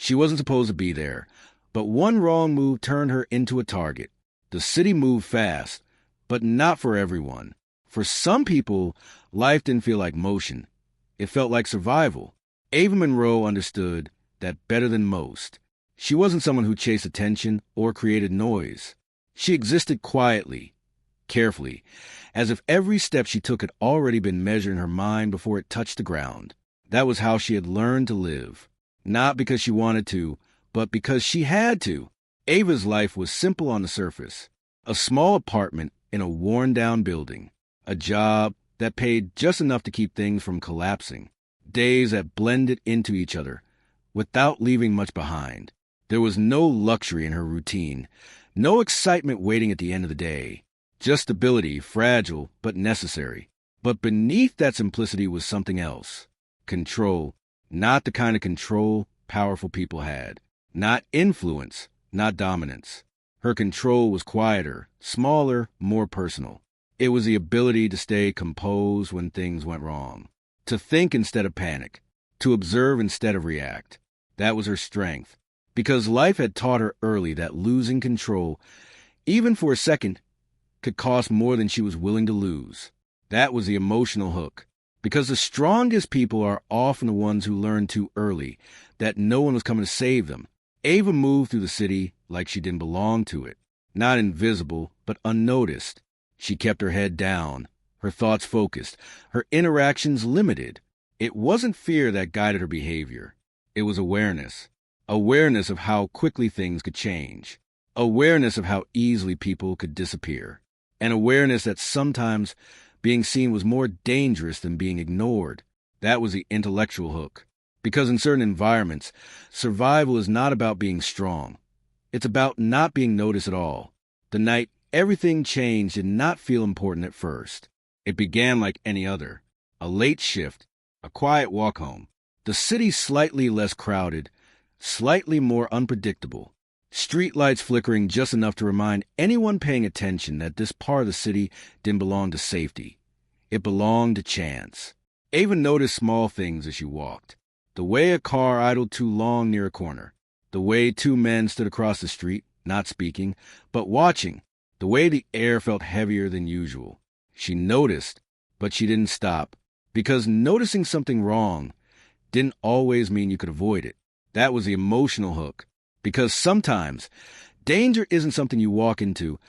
She wasn't supposed to be there, but one wrong move turned her into a target. The city moved fast, but not for everyone. For some people, life didn't feel like motion. It felt like survival. Ava Monroe understood that better than most. She wasn't someone who chased attention or created noise. She existed quietly, carefully, as if every step she took had already been measured in her mind before it touched the ground. That was how she had learned to live. Not because she wanted to, but because she had to. Ava's life was simple on the surface. A small apartment in a worn-down building. A job that paid just enough to keep things from collapsing. Days that blended into each other, without leaving much behind. There was no luxury in her routine, no excitement waiting at the end of the day. Just stability, fragile but necessary. But beneath that simplicity was something else. Control, not the kind of control powerful people had. Not influence, not dominance. Her control was quieter, smaller, more personal. It was the ability to stay composed when things went wrong. To think instead of panic. To observe instead of react. That was her strength. Because life had taught her early that losing control, even for a second, could cost more than she was willing to lose. That was the emotional hook. Because the strongest people are often the ones who learn too early that no one was coming to save them. Ava moved through the city like she didn't belong to it. Not invisible, but unnoticed. She kept her head down, her thoughts focused, her interactions limited. It wasn't fear that guided her behavior. It was awareness. Awareness of how quickly things could change. Awareness of how easily people could disappear. An awareness that sometimes being seen was more dangerous than being ignored. That was the intellectual hook. Because in certain environments, survival is not about being strong. It's about not being noticed at all. The night everything changed did not feel important at first. It began like any other. A late shift, a quiet walk home. The city slightly less crowded, slightly more unpredictable. Streetlights flickering just enough to remind anyone paying attention that this part of the city didn't belong to safety. It belonged to chance. Ava noticed small things as she walked. The way a car idled too long near a corner. The way two men stood across the street, not speaking, but watching. The way the air felt heavier than usual. She noticed, but she didn't stop. Because noticing something wrong didn't always mean you could avoid it. That was the emotional hook. Because sometimes, danger isn't something you walk into.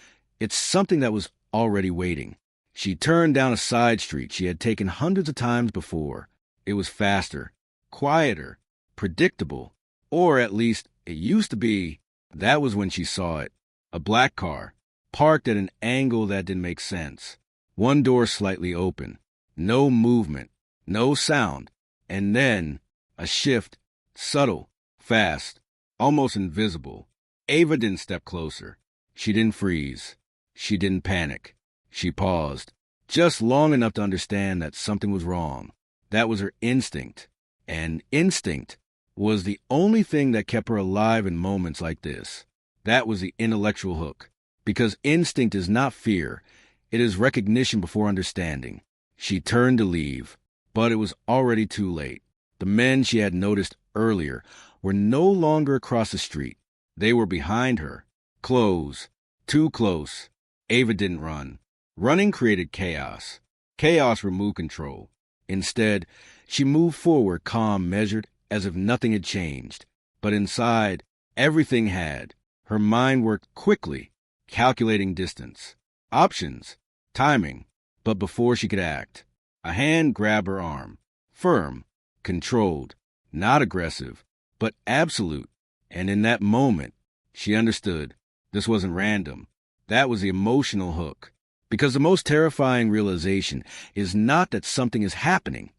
It's something that was already waiting. She turned down a side street she had taken hundreds of times before. It was faster, quieter, predictable. Or at least, it used to be. That was when she saw it. A black car, parked at an angle that didn't make sense. One door slightly open. No movement, no sound. And then, a shift, subtle, fast. Almost invisible. Ava didn't step closer. She didn't freeze. She didn't panic. She paused, just long enough to understand that something was wrong. That was her instinct. And instinct was the only thing that kept her alive in moments like this. That was the intellectual hook. Because instinct is not fear. It is recognition before understanding. She turned to leave, but it was already too late. The men she had noticed earlier were no longer across the street. They were behind her. Close. Too close. Ava didn't run. Running created chaos. Chaos removed control. Instead, she moved forward, calm, measured, as if nothing had changed. But inside, everything had. Her mind worked quickly, calculating distance, options, timing. But before she could act, a hand grabbed her arm. Firm, controlled, not aggressive, but absolute. And in that moment, she understood this wasn't random. That was the emotional hook. Because the most terrifying realization is not that something is happening.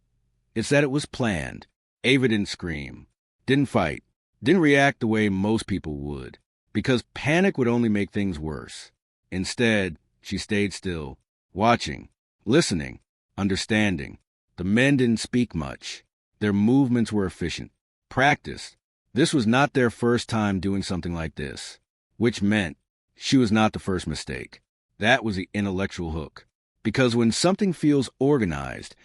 It's that it was planned. Ava didn't scream, didn't fight, didn't react the way most people would. Because panic would only make things worse. Instead, she stayed still, watching, listening, understanding. The men didn't speak much. Their movements were efficient. Practiced. This was not their first time doing something like this, which meant she was not the first mistake. That was the intellectual hook. Because when something feels organized,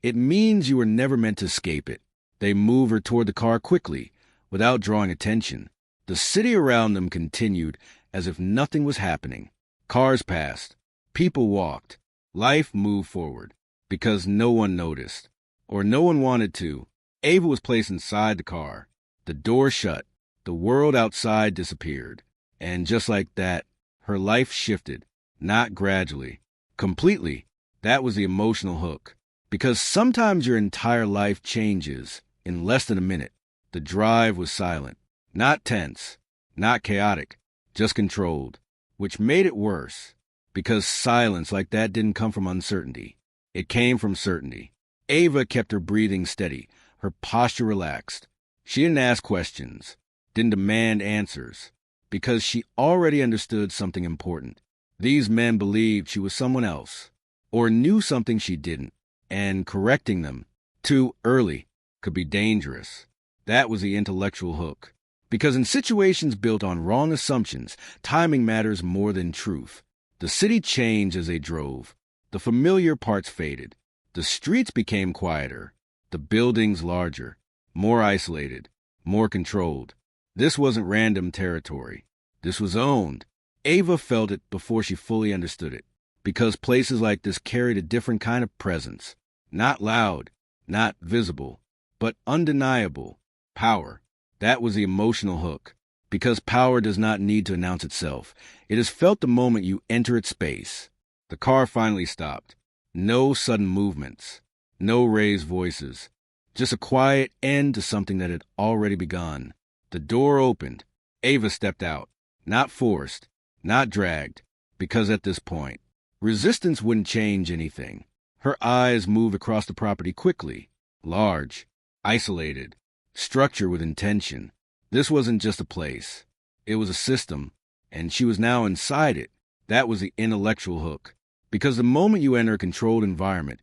it means you were never meant to escape it. They move her toward the car quickly, without drawing attention. The city around them continued as if nothing was happening. Cars passed. People walked. Life moved forward because no one noticed, or no one wanted to. Ava was placed inside the car. The door shut. The world outside disappeared. And just like that, her life shifted, not gradually, completely. That was the emotional hook. Because sometimes your entire life changes in less than a minute. The drive was silent, not tense, not chaotic, just controlled, which made it worse. Because silence like that didn't come from uncertainty. It came from certainty. Ava kept her breathing steady, her posture relaxed. She didn't ask questions, didn't demand answers, because she already understood something important. These men believed she was someone else, or knew something she didn't, and correcting them too early could be dangerous. That was the intellectual hook. Because in situations built on wrong assumptions, timing matters more than truth. The city changed as they drove. The familiar parts faded. The streets became quieter. The buildings larger, more isolated, more controlled. This wasn't random territory. This was owned. Ava felt it before she fully understood it, because places like this carried a different kind of presence. Not loud, not visible, but undeniable. Power. That was the emotional hook. Because power does not need to announce itself. It is felt the moment you enter its space. The car finally stopped. No sudden movements. No raised voices. Just a quiet end to something that had already begun. The door opened. Ava stepped out. Not forced. Not dragged. Because at this point, resistance wouldn't change anything. Her eyes moved across the property quickly. Large. Isolated. Structure with intention. This wasn't just a place. It was a system, and she was now inside it. That was the intellectual hook. Because the moment you enter a controlled environment,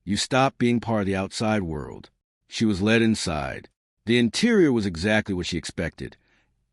you stop being part of the outside world. She was led inside. The interior was exactly what she expected.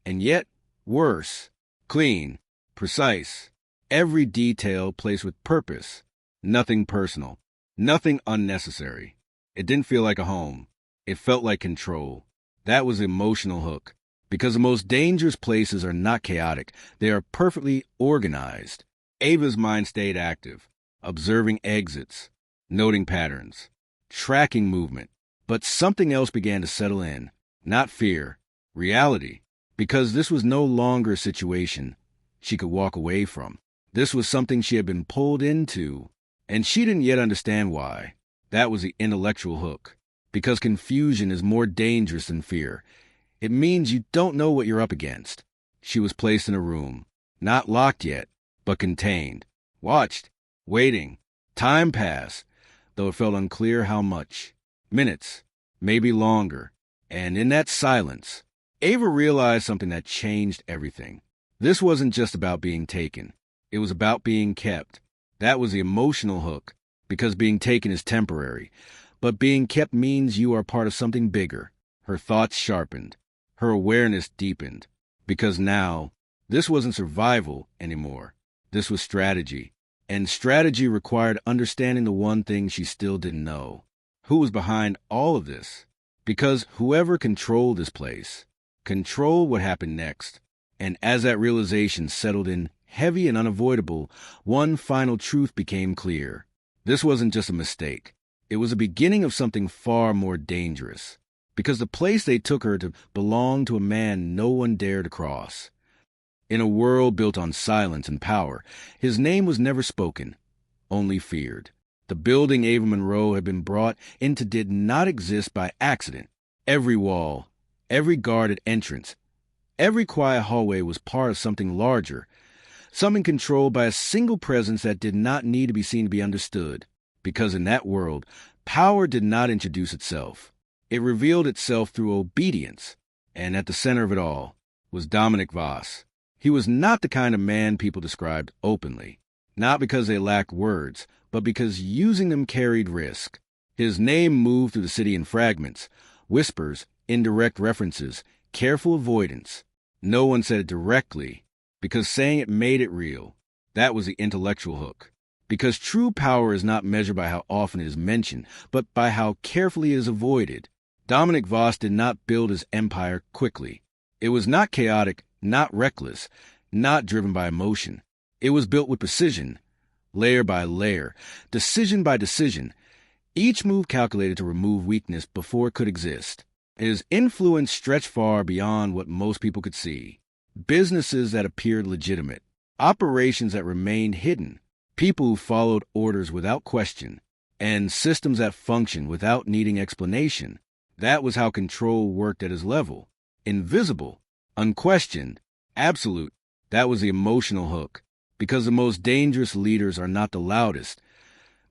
And yet, worse. Clean. Precise. Every detail placed with purpose. Nothing personal. Nothing unnecessary. It didn't feel like a home. It felt like control. That was the emotional hook. Because the most dangerous places are not chaotic. They are perfectly organized. Ava's mind stayed active, observing exits, noting patterns, tracking movement. But something else began to settle in. Not fear, reality. Because this was no longer a situation she could walk away from. This was something she had been pulled into, and she didn't yet understand why. That was the intellectual hook. Because confusion is more dangerous than fear. It means you don't know what you're up against. She was placed in a room, not locked yet, but contained, watched, waiting. Time passed, though it felt unclear how much. Minutes, maybe longer. And in that silence, Ava realized something that changed everything. This wasn't just about being taken. It was about being kept. That was the emotional hook, because being taken is temporary. But being kept means you are part of something bigger. Her thoughts sharpened. Her awareness deepened. Because now, this wasn't survival anymore. This was strategy. And strategy required understanding the one thing she still didn't know. Who was behind all of this? Because whoever controlled this place, controlled what happened next. And as that realization settled in, heavy and unavoidable, one final truth became clear. This wasn't just a mistake. It was the beginning of something far more dangerous. Because the place they took her to belonged to a man no one dared to cross. In a world built on silence and power, his name was never spoken, only feared. The building Ava Monroe had been brought into did not exist by accident. Every wall, every guarded entrance, every quiet hallway was part of something larger, something controlled by a single presence that did not need to be seen to be understood. Because in that world, power did not introduce itself. It revealed itself through obedience. And at the center of it all was Dominic Voss. He was not the kind of man people described openly. Not because they lacked words, but because using them carried risk. His name moved through the city in fragments, whispers, indirect references, careful avoidance. No one said it directly, because saying it made it real. That was the intellectual hook. Because true power is not measured by how often it is mentioned, but by how carefully it is avoided. Dominic Voss did not build his empire quickly. It was not chaotic, not reckless, not driven by emotion. It was built with precision, layer by layer, decision by decision, each move calculated to remove weakness before it could exist. His influence stretched far beyond what most people could see. Businesses that appeared legitimate, operations that remained hidden, people who followed orders without question, and systems that functioned without needing explanation. That was how control worked at his level. Invisible, unquestioned, absolute. That was the emotional hook. Because the most dangerous leaders are not the loudest.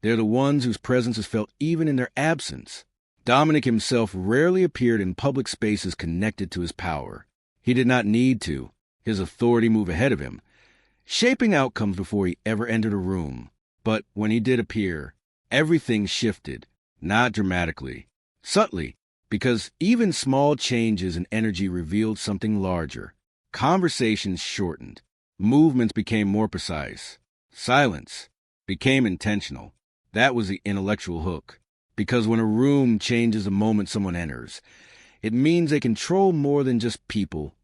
They're the ones whose presence is felt even in their absence. Dominic himself rarely appeared in public spaces connected to his power. He did not need to. His authority moved ahead of him, shaping outcomes before he ever entered a room. But when he did appear, everything shifted, not dramatically, subtly, because even small changes in energy revealed something larger. Conversations shortened. Movements became more precise. Silence became intentional. That was the intellectual hook. Because when a room changes the moment someone enters, it means they control more than just people.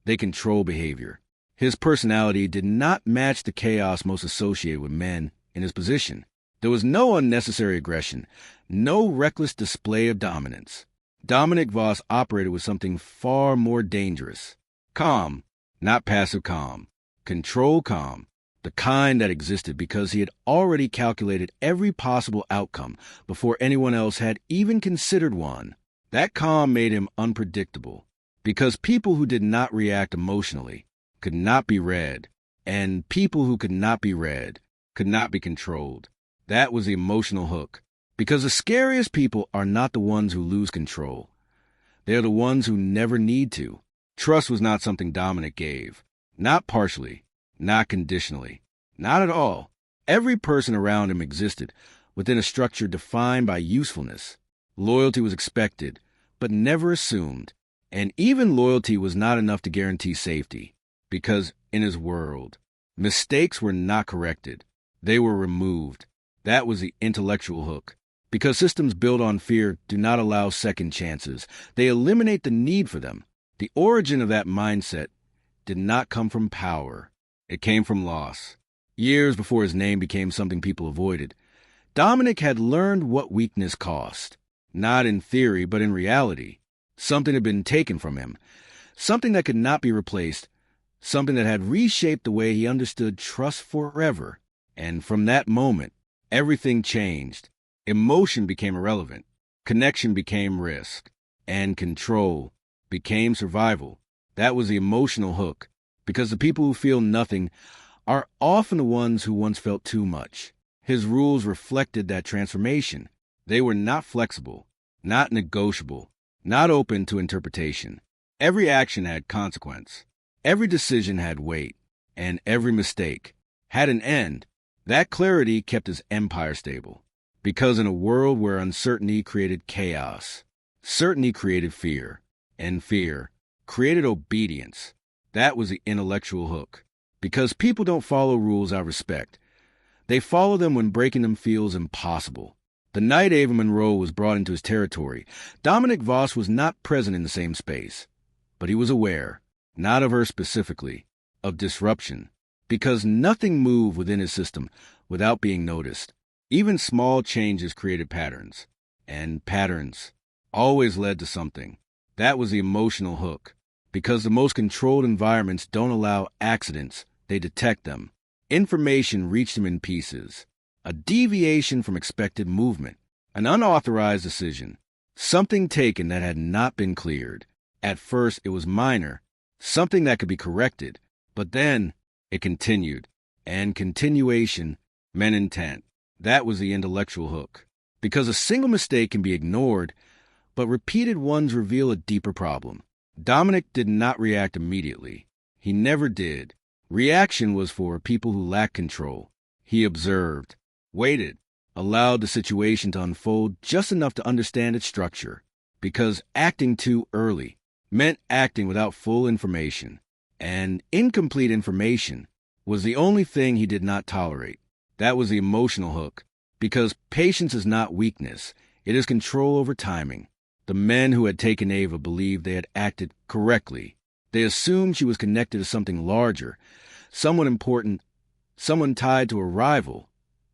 They control behavior. His personality did not match the chaos most associated with men in his position. There was no unnecessary aggression, no reckless display of dominance. Dominic Voss operated with something far more dangerous. Calm, not passive calm. Control calm, the kind that existed because he had already calculated every possible outcome before anyone else had even considered one. That calm made him unpredictable, because people who did not react emotionally could not be read, and people who could not be read could not be controlled. That was the emotional hook, because the scariest people are not the ones who lose control. They're the ones who never need to. Trust was not something Dominic gave. Not partially, not conditionally, not at all. Every person around him existed within a structure defined by usefulness. Loyalty was expected, but never assumed. And even loyalty was not enough to guarantee safety, because in his world, mistakes were not corrected. They were removed. That was the intellectual hook. Because systems built on fear do not allow second chances. They eliminate the need for them. The origin of that mindset did not come from power. It came from loss. Years before his name became something people avoided, Dominic had learned what weakness cost. Not in theory, but in reality. Something had been taken from him. Something that could not be replaced. Something that had reshaped the way he understood trust forever. And from that moment, everything changed. Emotion became irrelevant. Connection became risk. And control became survival. That was the emotional hook, because the people who feel nothing are often the ones who once felt too much. His rules reflected that transformation. They were not flexible, not negotiable, not open to interpretation. Every action had consequence. Every decision had weight, and every mistake had an end. That clarity kept his empire stable, because in a world where uncertainty created chaos, certainty created fear, and fear created obedience. That was the intellectual hook. Because people don't follow rules out of respect. They follow them when breaking them feels impossible. The night Ava Monroe was brought into his territory, Dominic Voss was not present in the same space. But he was aware, not of her specifically, of disruption. Because nothing moved within his system without being noticed. Even small changes created patterns. And patterns always led to something. That was the emotional hook. Because the most controlled environments don't allow accidents, they detect them. Information reached him in pieces. A deviation from expected movement. An unauthorized decision. Something taken that had not been cleared. At first, it was minor. Something that could be corrected. But then, it continued. And continuation meant intent. That was the intellectual hook. Because a single mistake can be ignored, but repeated ones reveal a deeper problem. Dominic did not react immediately. He never did. Reaction was for people who lacked control. He observed, waited, allowed the situation to unfold just enough to understand its structure. Because acting too early meant acting without full information. And incomplete information was the only thing he did not tolerate. That was the emotional hook. Because patience is not weakness. It is control over timing. The men who had taken Ava believed they had acted correctly. They assumed she was connected to something larger, someone important, someone tied to a rival,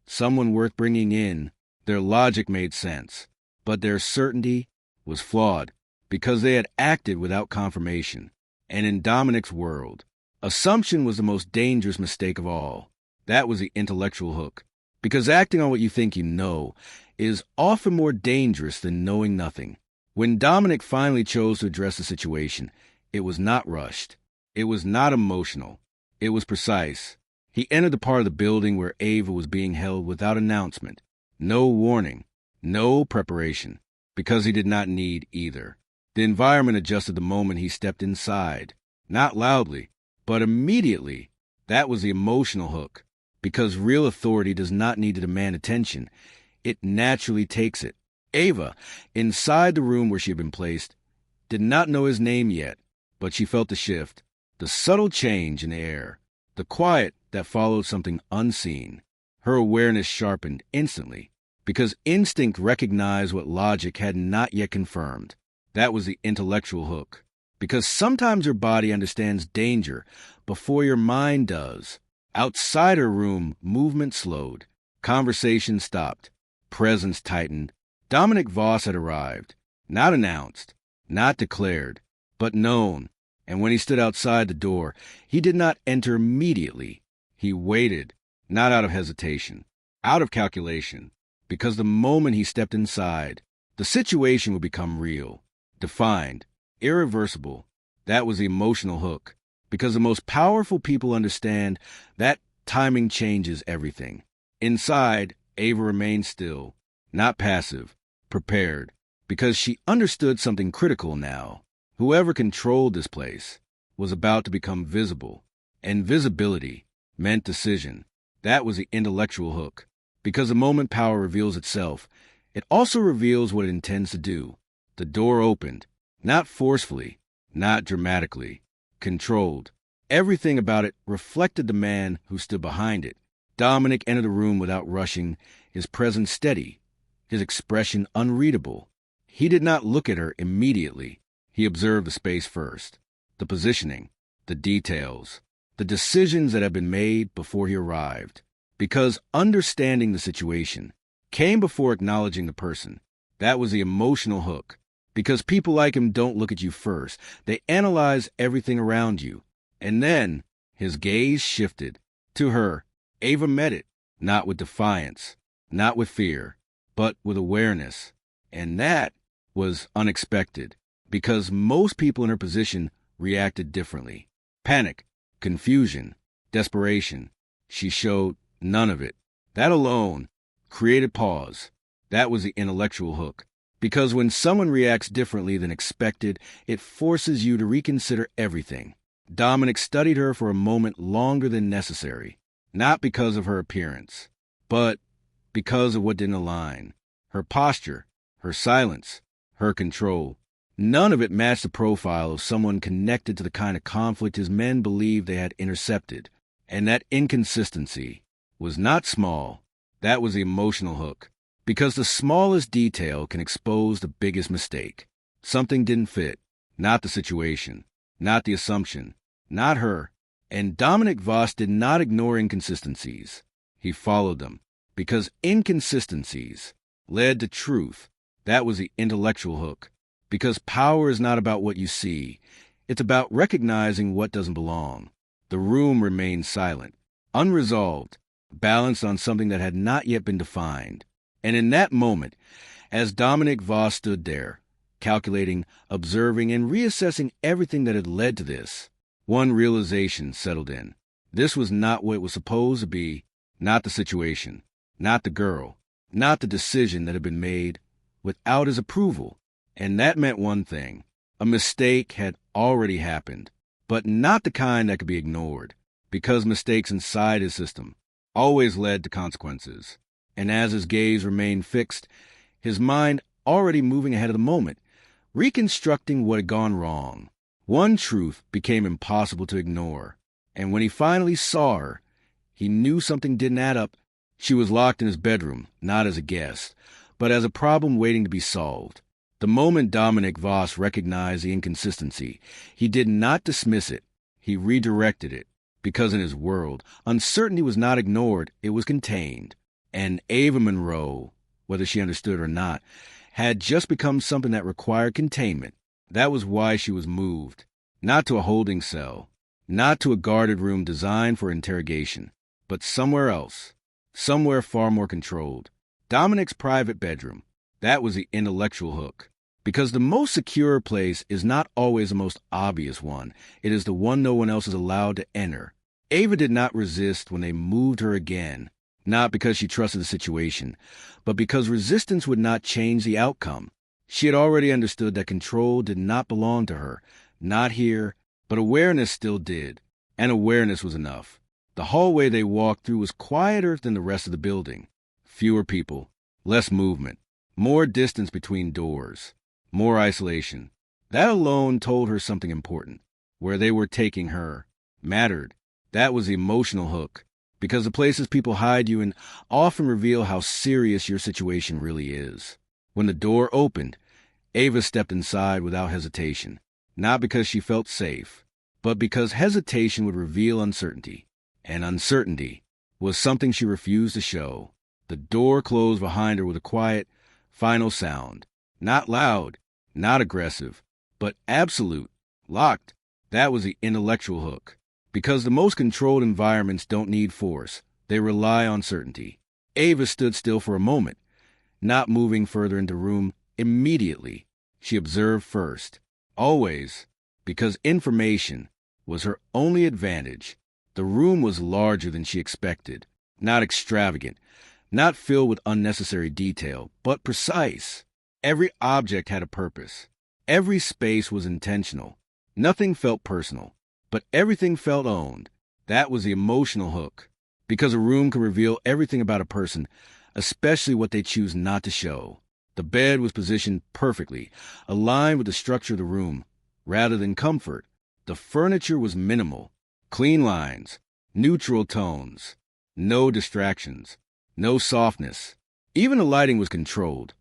someone worth bringing in. Their logic made sense, but their certainty was flawed because they had acted without confirmation. And in Dominic's world, assumption was the most dangerous mistake of all. That was the intellectual hook, because acting on what you think you know is often more dangerous than knowing nothing. When Dominic finally chose to address the situation, it was not rushed. It was not emotional. It was precise. He entered the part of the building where Ava was being held without announcement. No warning. No preparation. Because he did not need either. The environment adjusted the moment he stepped inside. Not loudly, but immediately. That was the emotional hook. Because real authority does not need to demand attention. It naturally takes it. Ava, inside the room where she had been placed, did not know his name yet, but she felt the shift, the subtle change in the air, the quiet that followed something unseen. Her awareness sharpened instantly, because instinct recognized what logic had not yet confirmed. That was the intellectual hook. Because sometimes your body understands danger before your mind does. Outside her room, movement slowed. Conversation stopped. Presence tightened. Dominic Voss had arrived. Not announced. Not declared. But known. And when he stood outside the door, he did not enter immediately. He waited. Not out of hesitation. Out of calculation. Because the moment he stepped inside, the situation would become real. Defined. Irreversible. That was the emotional hook. Because the most powerful people understand that timing changes everything. Inside, Ava remained still, not passive, prepared, because she understood something critical now. Whoever controlled this place was about to become visible, and visibility meant decision. That was the intellectual hook. Because the moment power reveals itself, it also reveals what it intends to do. The door opened, not forcefully, not dramatically, controlled. Everything about it reflected the man who stood behind it. Dominic entered the room without rushing, his presence steady, his expression unreadable. He did not look at her immediately. He observed the space first, the positioning, the details, the decisions that had been made before he arrived. Because understanding the situation came before acknowledging the person. That was the emotional hook. Because people like him don't look at you first. They analyze everything around you. And then his gaze shifted to her. Ava met it, not with defiance, not with fear, but with awareness. And that was unexpected, because most people in her position reacted differently. Panic, confusion, desperation. She showed none of it. That alone created pause. That was the intellectual hook. Because when someone reacts differently than expected, it forces you to reconsider everything. Dominic studied her for a moment longer than necessary. Not because of her appearance, but because of what didn't align. Her posture, her silence, her control. None of it matched the profile of someone connected to the kind of conflict his men believed they had intercepted. And that inconsistency was not small. That was the emotional hook. Because the smallest detail can expose the biggest mistake. Something didn't fit. Not the situation. Not the assumption. Not her. And Dominic Voss did not ignore inconsistencies. He followed them. Because inconsistencies led to truth. That was the intellectual hook. Because power is not about what you see. It's about recognizing what doesn't belong. The room remained silent, unresolved, balanced on something that had not yet been defined. And in that moment, as Dominic Voss stood there, calculating, observing, and reassessing everything that had led to this, one realization settled in. This was not what it was supposed to be, not the situation, not the girl, not the decision that had been made without his approval. And that meant one thing. A mistake had already happened, but not the kind that could be ignored, because mistakes inside his system always led to consequences. And as his gaze remained fixed, his mind already moving ahead of the moment, reconstructing what had gone wrong, one truth became impossible to ignore. And when he finally saw her, he knew something didn't add up. She was locked in his bedroom, not as a guest, but as a problem waiting to be solved. The moment Dominic Voss recognized the inconsistency, he did not dismiss it. He redirected it, because in his world, uncertainty was not ignored, it was contained. And Ava Monroe, whether she understood or not, had just become something that required containment. That was why she was moved, not to a holding cell, not to a guarded room designed for interrogation, but somewhere else, somewhere far more controlled. Dominic's private bedroom, that was the intellectual hook. Because the most secure place is not always the most obvious one. It is the one no one else is allowed to enter. Ava did not resist when they moved her again, not because she trusted the situation, but because resistance would not change the outcome. She had already understood that control did not belong to her, not here, but awareness still did, and awareness was enough. The hallway they walked through was quieter than the rest of the building. Fewer people, less movement, more distance between doors, more isolation. That alone told her something important. Where they were taking her mattered. That was the emotional hook, because the places people hide you in often reveal how serious your situation really is. When the door opened, Ava stepped inside without hesitation, not because she felt safe, but because hesitation would reveal uncertainty, and uncertainty was something she refused to show. The door closed behind her with a quiet, final sound, not loud, not aggressive, but absolute, locked. That was the intellectual hook. Because the most controlled environments don't need force, they rely on certainty. Ava stood still for a moment, not moving further into the room immediately. She observed first, always, because information was her only advantage. The room was larger than she expected, not extravagant, not filled with unnecessary detail, but precise. Every object had a purpose. Every space was intentional. Nothing felt personal, but everything felt owned. That was the emotional hook, because a room can reveal everything about a person, especially what they choose not to show. The bed was positioned perfectly, aligned with the structure of the room, rather than comfort. The furniture was minimal, clean lines, neutral tones, no distractions, no softness. Even the lighting was controlled,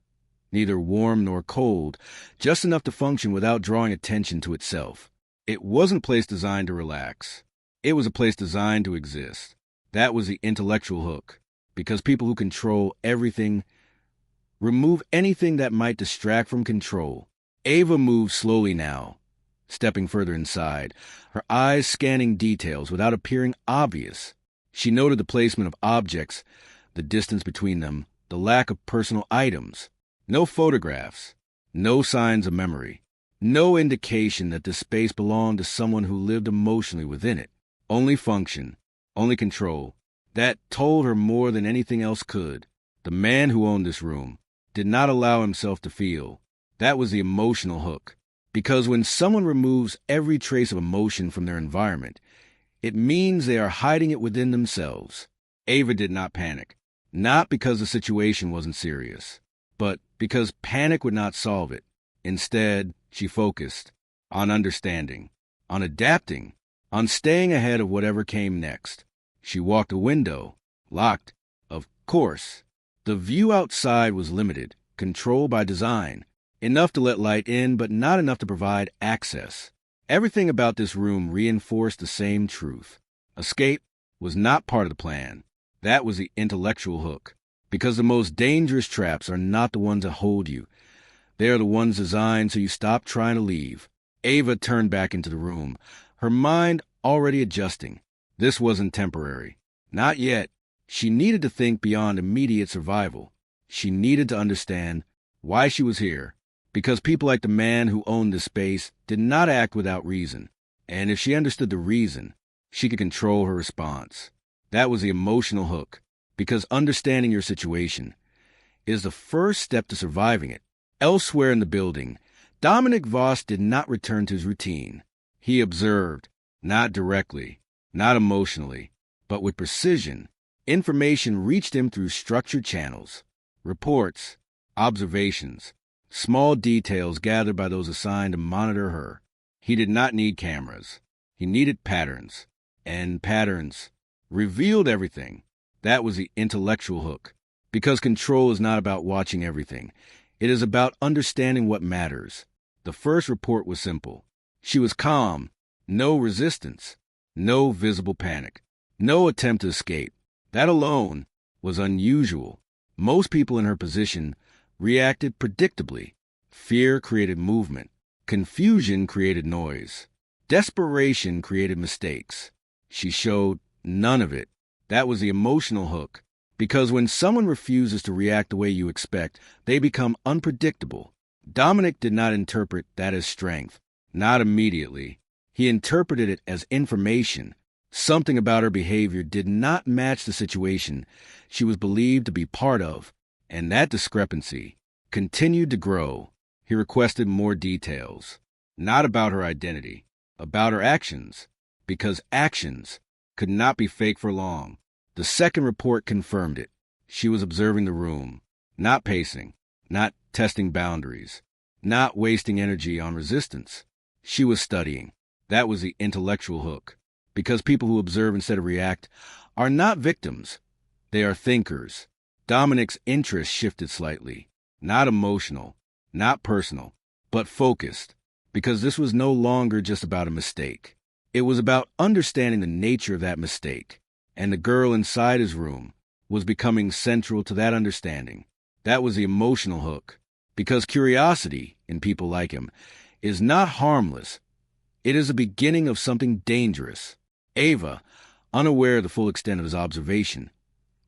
neither warm nor cold, just enough to function without drawing attention to itself. It wasn't a place designed to relax. It was a place designed to exist. That was the intellectual hook, because people who control everything remove anything that might distract from control. Ava moved slowly now, stepping further inside, her eyes scanning details without appearing obvious. She noted the placement of objects, the distance between them, the lack of personal items. No photographs, no signs of memory, no indication that the space belonged to someone who lived emotionally within it. Only function, only control. That told her more than anything else could. The man who owned this room did not allow himself to feel. That was the emotional hook. Because when someone removes every trace of emotion from their environment, it means they are hiding it within themselves. Ava did not panic, not because the situation wasn't serious, but because panic would not solve it. Instead, she focused on understanding, on adapting, on staying ahead of whatever came next. She walked a window, locked, of course. The view outside was limited, controlled by design, enough to let light in, but not enough to provide access. Everything about this room reinforced the same truth. Escape was not part of the plan. That was the intellectual hook. Because the most dangerous traps are not the ones that hold you. They are the ones designed so you stop trying to leave. Ava turned back into the room, her mind already adjusting. This wasn't temporary. Not yet. She needed to think beyond immediate survival. She needed to understand why she was here. Because people like the man who owned this space did not act without reason. And if she understood the reason, she could control her response. That was the emotional hook. Because understanding your situation is the first step to surviving it. Elsewhere in the building, Dominic Voss did not return to his routine. He observed, not directly, not emotionally, but with precision. Information reached him through structured channels, reports, observations, small details gathered by those assigned to monitor her. He did not need cameras. He needed patterns, and patterns revealed everything. That was the intellectual hook. Because control is not about watching everything. It is about understanding what matters. The first report was simple. She was calm, no resistance, no visible panic, no attempt to escape. That alone was unusual. Most people in her position reacted predictably. Fear created movement. Confusion created noise. Desperation created mistakes. She showed none of it. That was the emotional hook. Because when someone refuses to react the way you expect, they become unpredictable. Dominic did not interpret that as strength. Not immediately. He interpreted it as information. Something about her behavior did not match the situation she was believed to be part of, and that discrepancy continued to grow. He requested more details, not about her identity, about her actions, because actions could not be fake for long. The second report confirmed it. She was observing the room, not pacing, not testing boundaries, not wasting energy on resistance. She was studying. That was the intellectual hook. Because people who observe instead of react are not victims. They are thinkers. Dominic's interest shifted slightly. Not emotional, not personal, but focused. Because this was no longer just about a mistake. It was about understanding the nature of that mistake. And the girl inside his room was becoming central to that understanding. That was the emotional hook. Because curiosity, in people like him, is not harmless. It is the beginning of something dangerous. Ava, unaware of the full extent of his observation,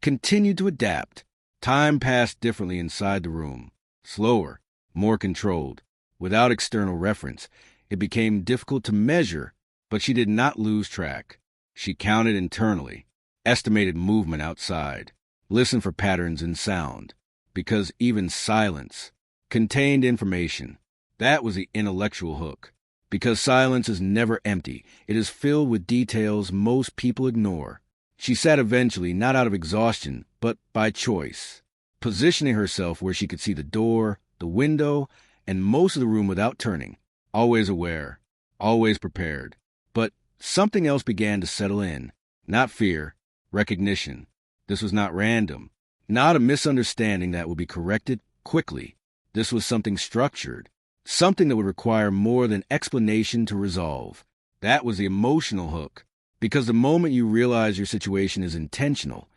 continued to adapt. Time passed differently inside the room. Slower, more controlled. Without external reference, it became difficult to measure, but she did not lose track. She counted internally, estimated movement outside, listened for patterns in sound, because even silence contained information. That was the intellectual hook. Because silence is never empty. It is filled with details most people ignore. She sat eventually, not out of exhaustion, but by choice, positioning herself where she could see the door, the window, and most of the room without turning. Always aware, always prepared. But something else began to settle in. Not fear, recognition. This was not random. Not a misunderstanding that would be corrected quickly. This was something structured. Something that would require more than explanation to resolve. That was the emotional hook. Because the moment you realize your situation is intentional,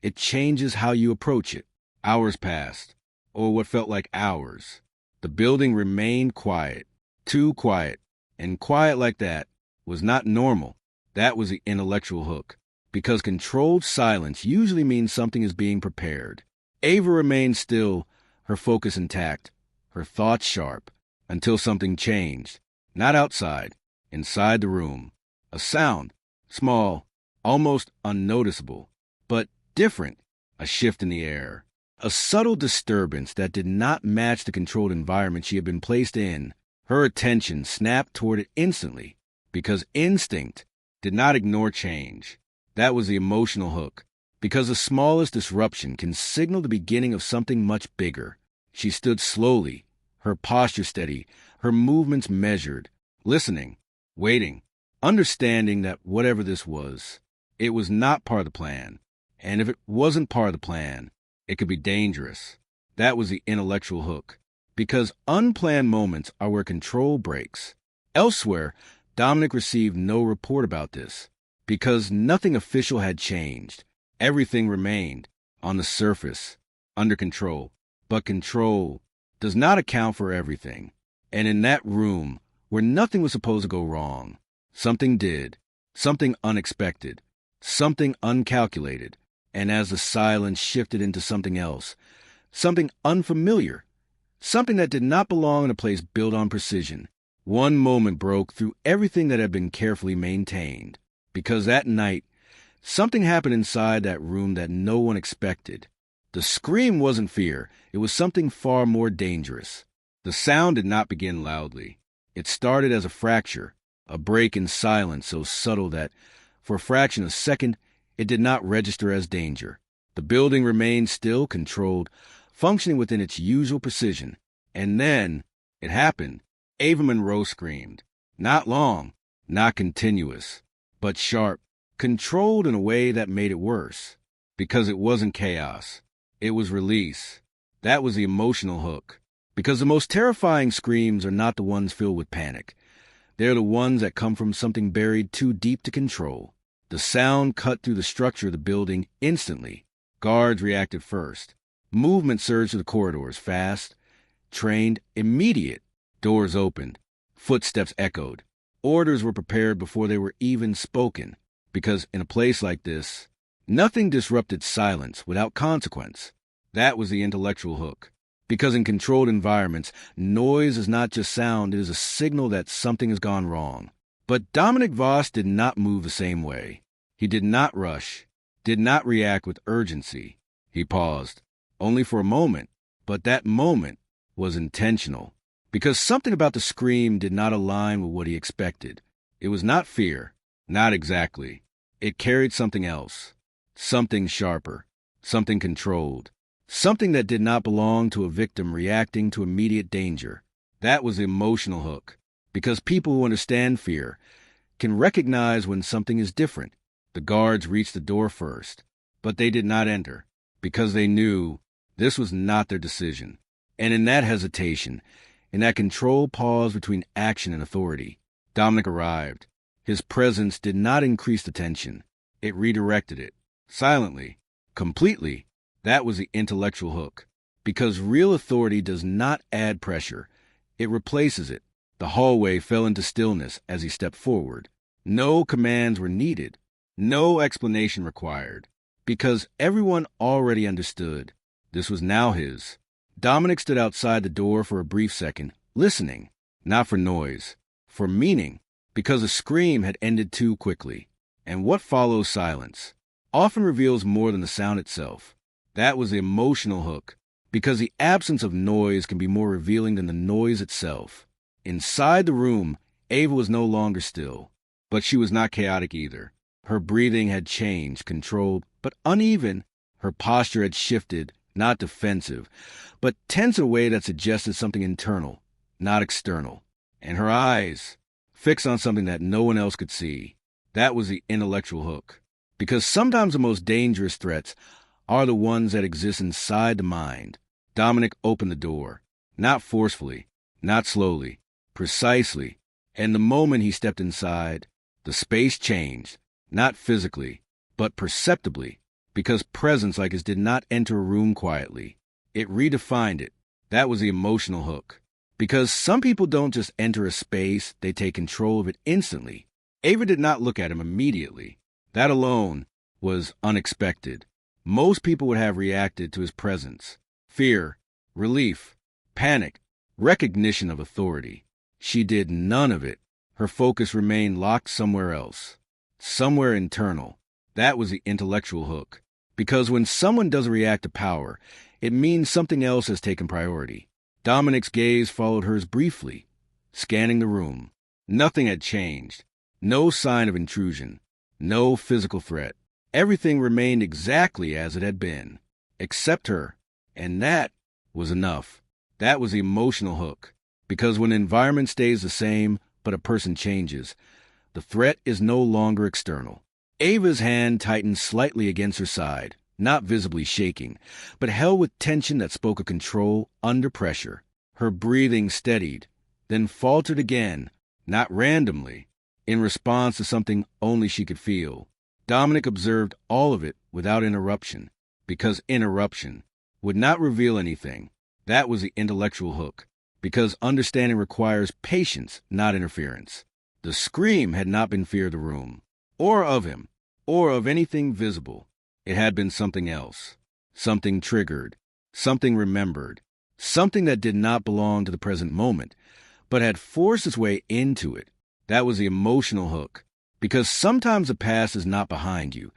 it changes how you approach it. Hours passed, or what felt like hours. The building remained quiet, too quiet, and quiet like that was not normal. That was the intellectual hook. Because controlled silence usually means something is being prepared. Ava remained still, her focus intact, her thoughts sharp, until something changed. Not outside, inside the room. A sound, small, almost unnoticeable, but different. A shift in the air. A subtle disturbance that did not match the controlled environment she had been placed in. Her attention snapped toward it instantly, because instinct did not ignore change. That was the emotional hook. Because the smallest disruption can signal the beginning of something much bigger. She stood slowly, her posture steady, her movements measured, listening, waiting, understanding that whatever this was, it was not part of the plan. And if it wasn't part of the plan, it could be dangerous. That was the intellectual hook. Because unplanned moments are where control breaks. Elsewhere, Dominic received no report about this. Because nothing official had changed. Everything remained, on the surface, under control. But control does not account for everything. And in that room, where nothing was supposed to go wrong, something did. Something unexpected. Something uncalculated. And as the silence shifted into something else, something unfamiliar, something that did not belong in a place built on precision, one moment broke through everything that had been carefully maintained. Because that night, something happened inside that room that no one expected. The scream wasn't fear. It was something far more dangerous. The sound did not begin loudly. It started as a fracture, a break in silence so subtle that, for a fraction of a second, it did not register as danger. The building remained still, controlled, functioning within its usual precision. And then, it happened. Ava Monroe screamed. Not long, not continuous, but sharp, controlled in a way that made it worse. Because it wasn't chaos. It was release. That was the emotional hook. Because the most terrifying screams are not the ones filled with panic. They're the ones that come from something buried too deep to control. The sound cut through the structure of the building instantly. Guards reacted first. Movement surged through the corridors, fast, trained, immediate. Doors opened. Footsteps echoed. Orders were prepared before they were even spoken, because in a place like this, nothing disrupted silence without consequence. That was the intellectual hook. Because in controlled environments, noise is not just sound, it is a signal that something has gone wrong. But Dominic Voss did not move the same way. He did not rush, did not react with urgency. He paused, only for a moment, but that moment was intentional. Because something about the scream did not align with what he expected. It was not fear, not exactly. It carried something else, something sharper, something controlled, something that did not belong to a victim reacting to immediate danger. That was the emotional hook, because people who understand fear can recognize when something is different. The guards reached the door first, but they did not enter, because they knew this was not their decision. And in that hesitation, in that controlled pause between action and authority, Dominic arrived. His presence did not increase the tension. It redirected it. Silently, completely. That was the intellectual hook. Because real authority does not add pressure. It replaces it. The hallway fell into stillness as he stepped forward. No commands were needed. No explanation required. Because everyone already understood. This was now his. Dominic stood outside the door for a brief second, listening, not for noise, for meaning, because a scream had ended too quickly. And what follows silence often reveals more than the sound itself. That was the emotional hook, because the absence of noise can be more revealing than the noise itself. Inside the room, Ava was no longer still, but she was not chaotic either. Her breathing had changed, controlled, but uneven. Her posture had shifted, not defensive, but tense in a way that suggested something internal, not external. And her eyes, fixed on something that no one else could see. That was the intellectual hook. Because sometimes the most dangerous threats are the ones that exist inside the mind. Dominic opened the door, not forcefully, not slowly, precisely. And the moment he stepped inside, the space changed, not physically, but perceptibly. Because presence like his did not enter a room quietly. It redefined it. That was the emotional hook. Because some people don't just enter a space, they take control of it instantly. Ava did not look at him immediately. That alone was unexpected. Most people would have reacted to his presence. Fear, relief, panic, recognition of authority. She did none of it. Her focus remained locked somewhere else. Somewhere internal. That was the intellectual hook. Because when someone doesn't react to power, it means something else has taken priority. Dominic's gaze followed hers briefly, scanning the room. Nothing had changed. No sign of intrusion. No physical threat. Everything remained exactly as it had been, except her. And that was enough. That was the emotional hook. Because when the environment stays the same, but a person changes, the threat is no longer external. Ava's hand tightened slightly against her side, not visibly shaking, but held with tension that spoke of control under pressure. Her breathing steadied, then faltered again, not randomly, in response to something only she could feel. Dominic observed all of it without interruption, because interruption would not reveal anything. That was the intellectual hook, because understanding requires patience, not interference. The scream had not been fear of the room, or of him, or of anything visible. It had been something else, something triggered, something remembered, something that did not belong to the present moment, but had forced its way into it. That was the emotional hook, because sometimes the past is not behind you.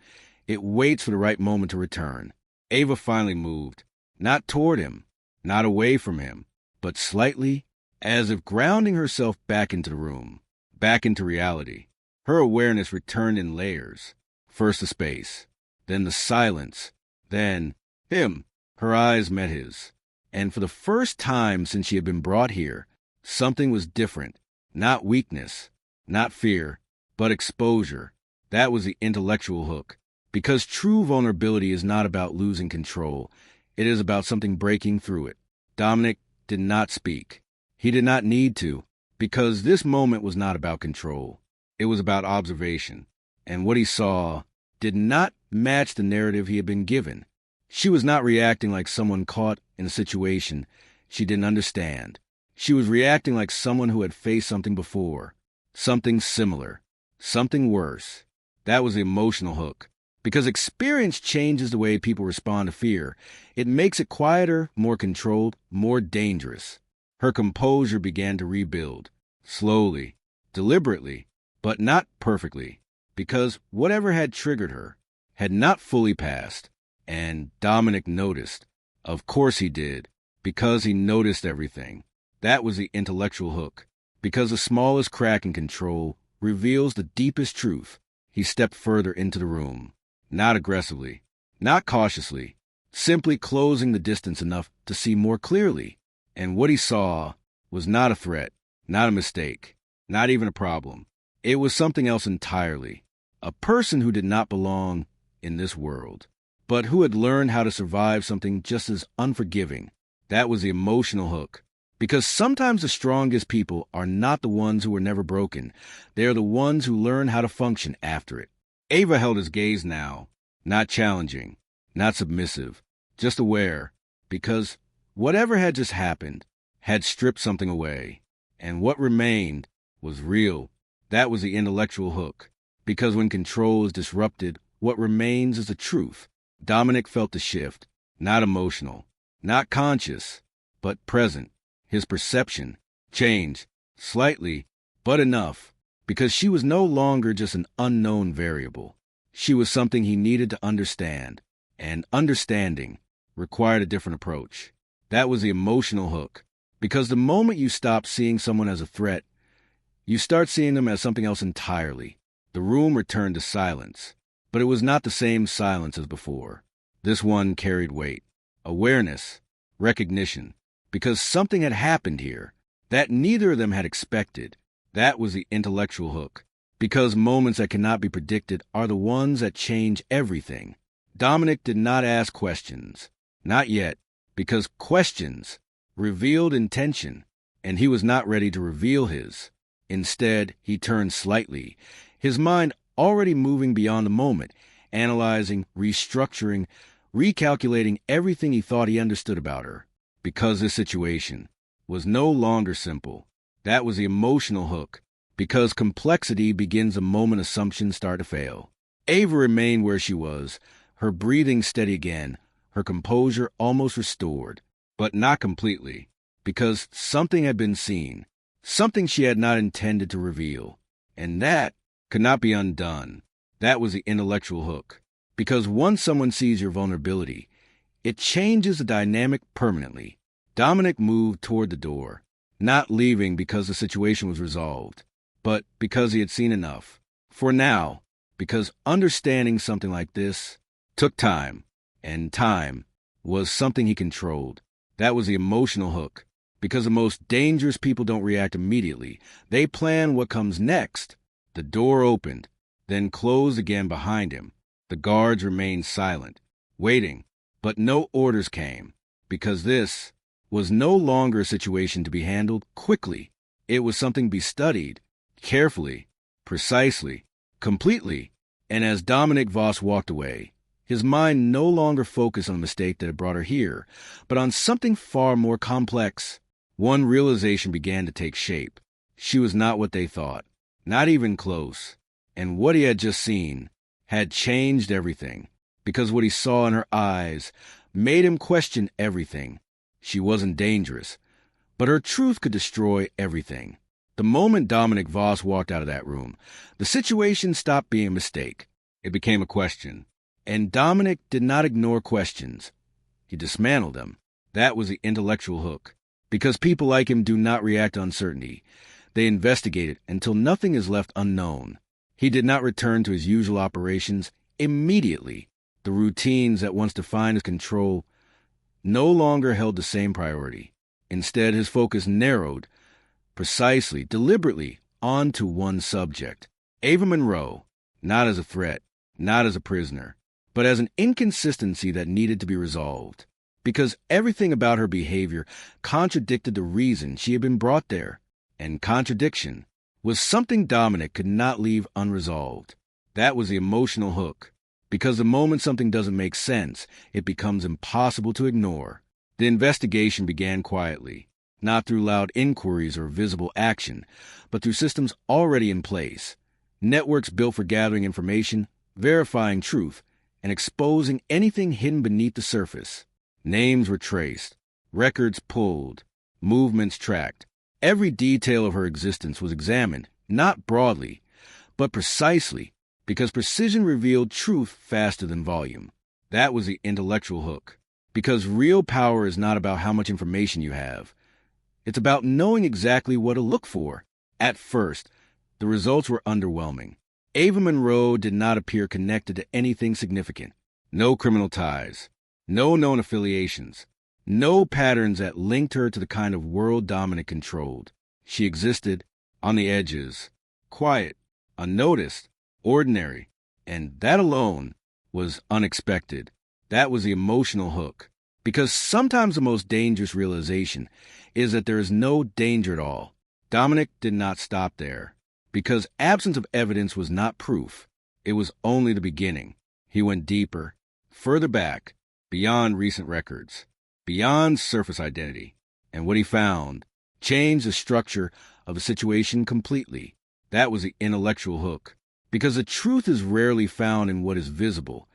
It waits for the right moment to return. Ava finally moved, not toward him, not away from him, but slightly, as if grounding herself back into the room, back into reality. Her awareness returned in layers. First the space, then the silence, then him. Her eyes met his. And for the first time since she had been brought here, something was different. Not weakness, not fear, but exposure. That was the intellectual hook. Because true vulnerability is not about losing control. It is about something breaking through it. Dominic did not speak. He did not need to, because this moment was not about control. It was about observation. And what he saw did not match the narrative he had been given. She was not reacting like someone caught in a situation she didn't understand. She was reacting like someone who had faced something before, something similar, something worse. That was the emotional hook. Because experience changes the way people respond to fear. It makes it quieter, more controlled, more dangerous. Her composure began to rebuild, slowly, deliberately, but not perfectly, because whatever had triggered her had not fully passed. And Dominic noticed. Of course he did, because he noticed everything. That was the intellectual hook. Because the smallest crack in control reveals the deepest truth. He stepped further into the room. Not aggressively, not cautiously, simply closing the distance enough to see more clearly. And what he saw was not a threat, not a mistake, not even a problem. It was something else entirely. A person who did not belong in this world, but who had learned how to survive something just as unforgiving. That was the emotional hook. Because sometimes the strongest people are not the ones who were never broken. They are the ones who learn how to function after it. Ava held his gaze now, not challenging, not submissive, just aware, because whatever had just happened had stripped something away, and what remained was real. That was the intellectual hook, because when control is disrupted, what remains is the truth. Dominic felt the shift, not emotional, not conscious, but present. His perception changed, slightly, but enough. Because she was no longer just an unknown variable. She was something he needed to understand, and understanding required a different approach. That was the emotional hook, because the moment you stop seeing someone as a threat, you start seeing them as something else entirely. The room returned to silence, but it was not the same silence as before. This one carried weight, awareness, recognition, because something had happened here that neither of them had expected. That was the intellectual hook, because moments that cannot be predicted are the ones that change everything. Dominic did not ask questions, not yet, because questions revealed intention, and he was not ready to reveal his. Instead, he turned slightly, his mind already moving beyond the moment, analyzing, restructuring, recalculating everything he thought he understood about her, because this situation was no longer simple. That was the emotional hook, because complexity begins the moment assumptions start to fail. Ava remained where she was, her breathing steady again, her composure almost restored, but not completely, because something had been seen, something she had not intended to reveal, and that could not be undone. That was the intellectual hook, because once someone sees your vulnerability, it changes the dynamic permanently. Dominic moved toward the door, not leaving because the situation was resolved, but because he had seen enough. For now, because understanding something like this took time, and time was something he controlled. That was the emotional hook, because the most dangerous people don't react immediately. They plan what comes next. The door opened, then closed again behind him. The guards remained silent, waiting, but no orders came, because this was no longer a situation to be handled quickly. It was something to be studied, carefully, precisely, completely. And as Dominic Voss walked away, his mind no longer focused on the mistake that had brought her here, but on something far more complex. One realization began to take shape. She was not what they thought, not even close. And what he had just seen had changed everything, because what he saw in her eyes made him question everything. She wasn't dangerous, but her truth could destroy everything. The moment Dominic Voss walked out of that room, the situation stopped being a mistake. It became a question. And Dominic did not ignore questions. He dismantled them. That was the intellectual hook. Because people like him do not react to uncertainty. They investigate it until nothing is left unknown. He did not return to his usual operations immediately. The routines that once defined his control no longer held the same priority. Instead, his focus narrowed, precisely, deliberately, onto one subject. Ava Monroe, not as a threat, not as a prisoner, but as an inconsistency that needed to be resolved. because everything about her behavior contradicted the reason she had been brought there. And contradiction was something Dominic could not leave unresolved. That was the emotional hook, because the moment something doesn't make sense, it becomes impossible to ignore. The investigation began quietly, not through loud inquiries or visible action, but through systems already in place. Networks built for gathering information, verifying truth, and exposing anything hidden beneath the surface. Names were traced, records pulled, movements tracked. Every detail of her existence was examined, not broadly, but precisely, because precision revealed truth faster than volume. That was the intellectual hook. Because real power is not about how much information you have. It's about knowing exactly what to look for. At first, the results were underwhelming. Ava Monroe did not appear connected to anything significant. No criminal ties, no known affiliations, no patterns that linked her to the kind of world Dominic controlled. She existed on the edges, quiet, unnoticed, ordinary, and that alone was unexpected. That was the emotional hook. Because sometimes the most dangerous realization is that there is no danger at all. Dominic did not stop there. Because absence of evidence was not proof. It was only the beginning. He went deeper, further back, beyond recent records, beyond surface identity. And what he found changed the structure of the situation completely. That was the intellectual hook. Because the truth is rarely found in what is visible.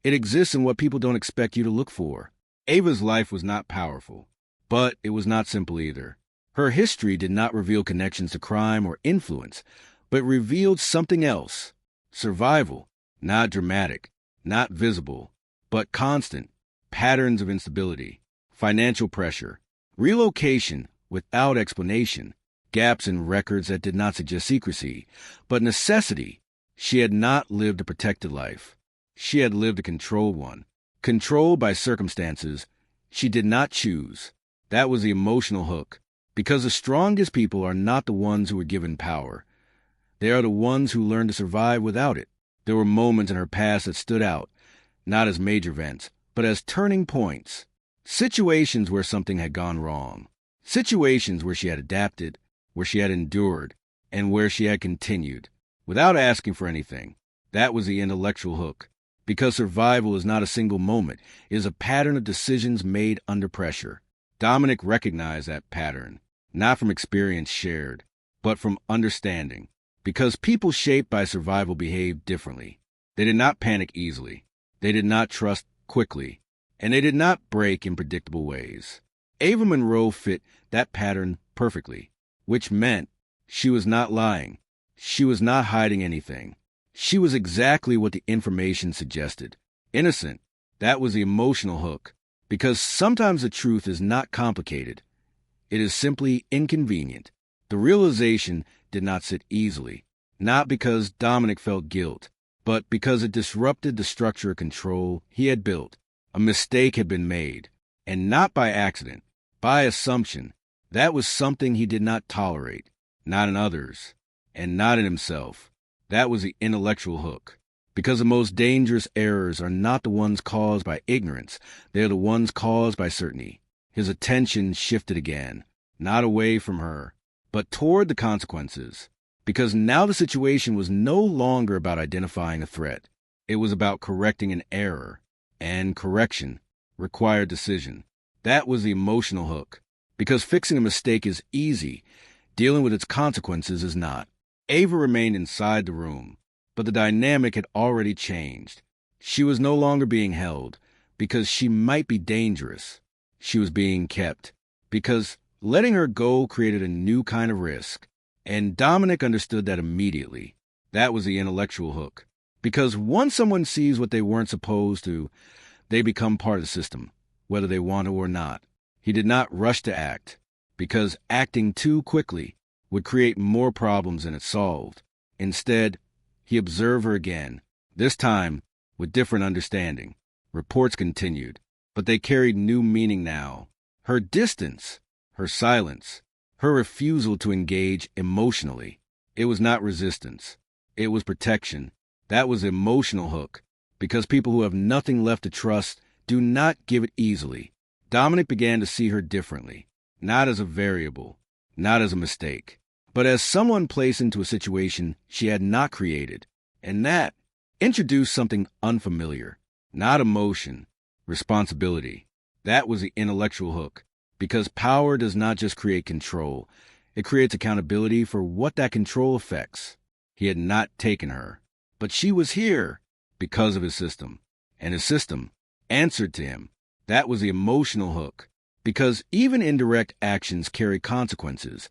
It exists in what people don't expect you to look for. Ava's life was not powerful, but it was not simple either. Her history did not reveal connections to crime or influence, but revealed something else. Survival, not dramatic, not visible, but constant. Patterns of instability, financial pressure, relocation without explanation, gaps in records that did not suggest secrecy, but necessity. She had not lived a protected life. She had lived a controlled one, controlled by circumstances she did not choose. That was the emotional hook, because the strongest people are not the ones who were given power. They are the ones who learn to survive without it. There were moments in her past that stood out, not as major events, but as turning points. Situations where something had gone wrong. Situations where she had adapted, where she had endured, and where she had continued, without asking for anything. That was the intellectual hook. Because survival is not a single moment, it is a pattern of decisions made under pressure. Dominic recognized that pattern, not from experience shared, but from understanding. Because people shaped by survival behaved differently. They did not panic easily. They did not trust quickly. And they did not break in predictable ways. Ava Monroe fit that pattern perfectly, which meant she was not lying. She was not hiding anything. She was exactly what the information suggested. Innocent. That was the emotional hook. Because sometimes the truth is not complicated. It is simply inconvenient. The realization did not sit easily, not because Dominic felt guilt, but because it disrupted the structure of control he had built. A mistake had been made, and not by accident, by assumption. That was something he did not tolerate, not in others, and not in himself. That was the intellectual hook. Because the most dangerous errors are not the ones caused by ignorance, they are the ones caused by certainty. His attention shifted again, not away from her, but toward the consequences. Because now the situation was no longer about identifying a threat. It was about correcting an error, and correction required decision. That was the emotional hook. Because fixing a mistake is easy, dealing with its consequences is not. Ava remained inside the room, but the dynamic had already changed. She was no longer being held, because she might be dangerous. She was being kept, because letting her go created a new kind of risk. And Dominic understood that immediately. That was the intellectual hook. Because once someone sees what they weren't supposed to, they become part of the system, whether they want to or not. He did not rush to act, because acting too quickly would create more problems than it solved. Instead, he observed her again, this time with different understanding. Reports continued, but they carried new meaning now. Her distance, her silence, her refusal to engage emotionally. It was not resistance. It was protection. That was the emotional hook, because people who have nothing left to trust do not give it easily. Dominic began to see her differently, not as a variable, not as a mistake, but as someone placed into a situation she had not created. And that introduced something unfamiliar, not emotion, responsibility. That was the intellectual hook, because power does not just create control, it creates accountability for what that control affects. He had not taken her, but she was here because of his system, and his system answered to him. That was the emotional hook, because even indirect actions carry consequences.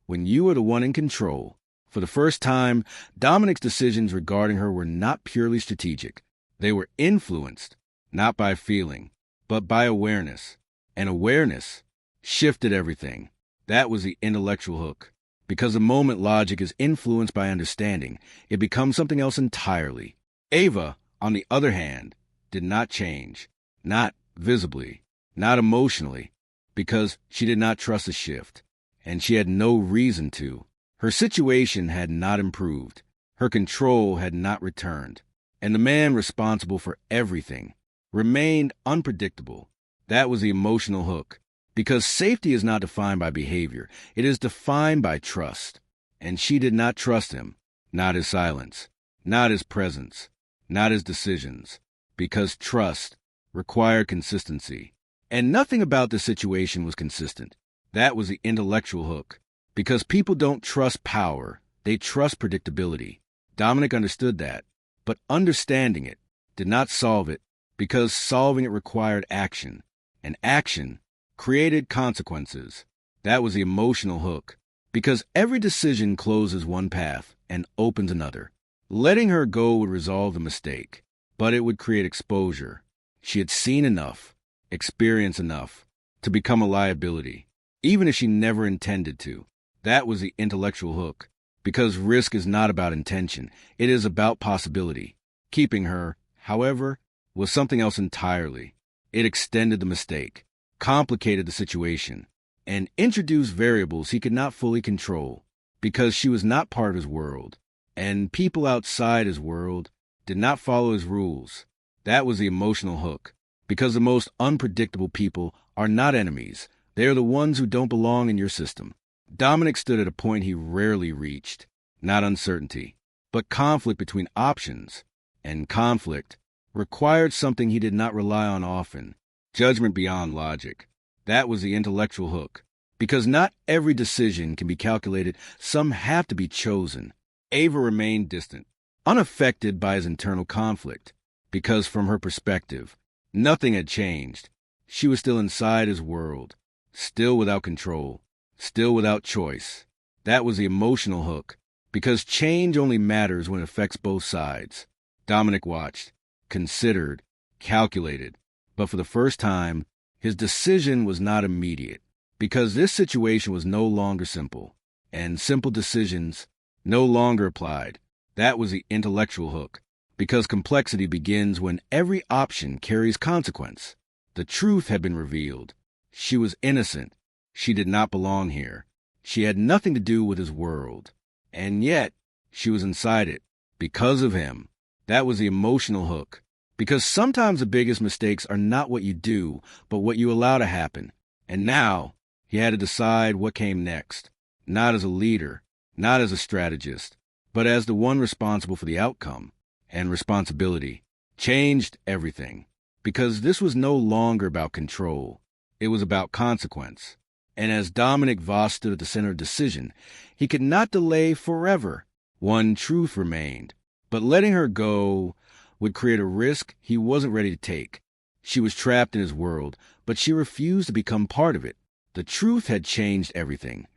When you are the one in control, for the first time, Dominic's decisions regarding her were not purely strategic. They were influenced, not by feeling, but by awareness. And awareness shifted everything. That was the intellectual hook. Because the moment logic is influenced by understanding, it becomes something else entirely. Ava, on the other hand, did not change. Not visibly, not emotionally, because she did not trust the shift, and she had no reason to. Her situation had not improved. Her control had not returned. And the man responsible for everything remained unpredictable. That was the emotional hook. Because safety is not defined by behavior. It is defined by trust. And she did not trust him. Not his silence. Not his presence. Not his decisions. Because trust required consistency. And nothing about the situation was consistent. That was the intellectual hook. Because people don't trust power. They trust predictability. Dominic understood that. But understanding it did not solve it, because solving it required action. And action created consequences. That was the emotional hook, because every decision closes one path and opens another. Letting her go would resolve the mistake, but it would create exposure. She had seen enough, experienced enough, to become a liability, even if she never intended to. That was the intellectual hook, because risk is not about intention, it is about possibility. Keeping her, however, was something else entirely. It extended the mistake, complicated the situation, and introduced variables he could not fully control, because she was not part of his world, and people outside his world did not follow his rules. That was the emotional hook, because the most unpredictable people are not enemies. They are the ones who don't belong in your system. Dominic stood at a point he rarely reached, not uncertainty, but conflict between options, and conflict required something he did not rely on often, judgment beyond logic. That was the intellectual hook, because not every decision can be calculated, some have to be chosen. Ava remained distant, unaffected by his internal conflict, because from her perspective, nothing had changed. She was still inside his world, still without control, still without choice. That was the emotional hook, because change only matters when it affects both sides. Dominic watched, considered, calculated, but for the first time, his decision was not immediate, because this situation was no longer simple, and simple decisions no longer applied. That was the intellectual hook, because complexity begins when every option carries consequence. The truth had been revealed. She was innocent. She did not belong here. She had nothing to do with his world. And yet, she was inside it, because of him. That was the emotional hook, because sometimes the biggest mistakes are not what you do, but what you allow to happen. And now, he had to decide what came next, not as a leader, not as a strategist, but as the one responsible for the outcome. And responsibility changed everything, because this was no longer about control. It was about consequence. And as Dominic Voss stood at the center of decision, he could not delay forever. One truth remained, but letting her go would create a risk he wasn't ready to take. She was trapped in his world, but she refused to become part of it. The truth had changed everything,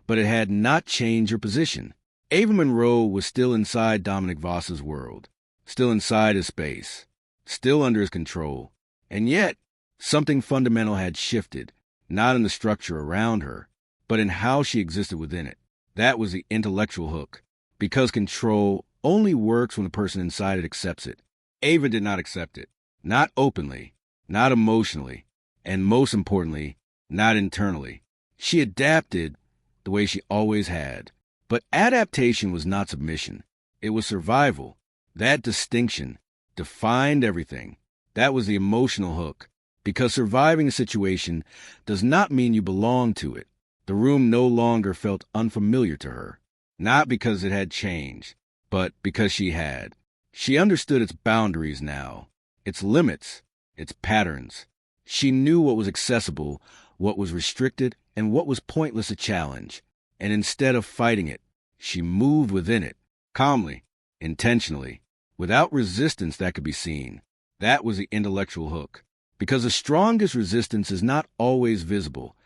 but it had not changed her position. Ava Monroe was still inside Dominic Voss's world, still inside his space, still under his control. And yet, something fundamental had shifted, not in the structure around her, but in how she existed within it. That was the intellectual hook, because control only works when the person inside it accepts it. Ava did not accept it, not openly, not emotionally, and most importantly, not internally. She adapted the way she always had. But adaptation was not submission. It was survival. That distinction defined everything. That was the emotional hook, because surviving a situation does not mean you belong to it. The room no longer felt unfamiliar to her, not because it had changed, but because she had. She understood its boundaries now, its limits, its patterns. She knew what was accessible, what was restricted, and what was pointless to challenge. And instead of fighting it, she moved within it, calmly, intentionally, without resistance that could be seen. That was the intellectual hook. Because the strongest resistance is not always visible.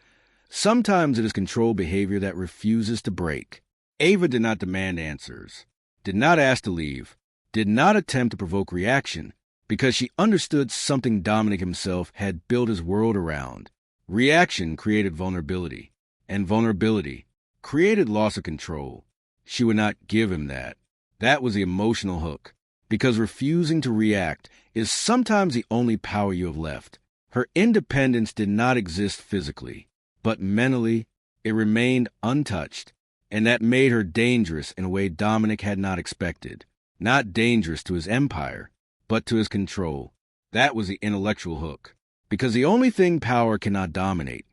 Sometimes it is controlled behavior that refuses to break. Ava did not demand answers, did not ask to leave, did not attempt to provoke reaction, because she understood something Dominic himself had built his world around. Reaction created vulnerability, and vulnerability created loss of control. She would not give him that. That was the emotional hook, because refusing to react is sometimes the only power you have left. Her independence did not exist physically, but mentally it remained untouched, and that made her dangerous in a way Dominic had not expected. Not dangerous to his empire, but to his control. That was the intellectual hook, because the only thing power cannot dominate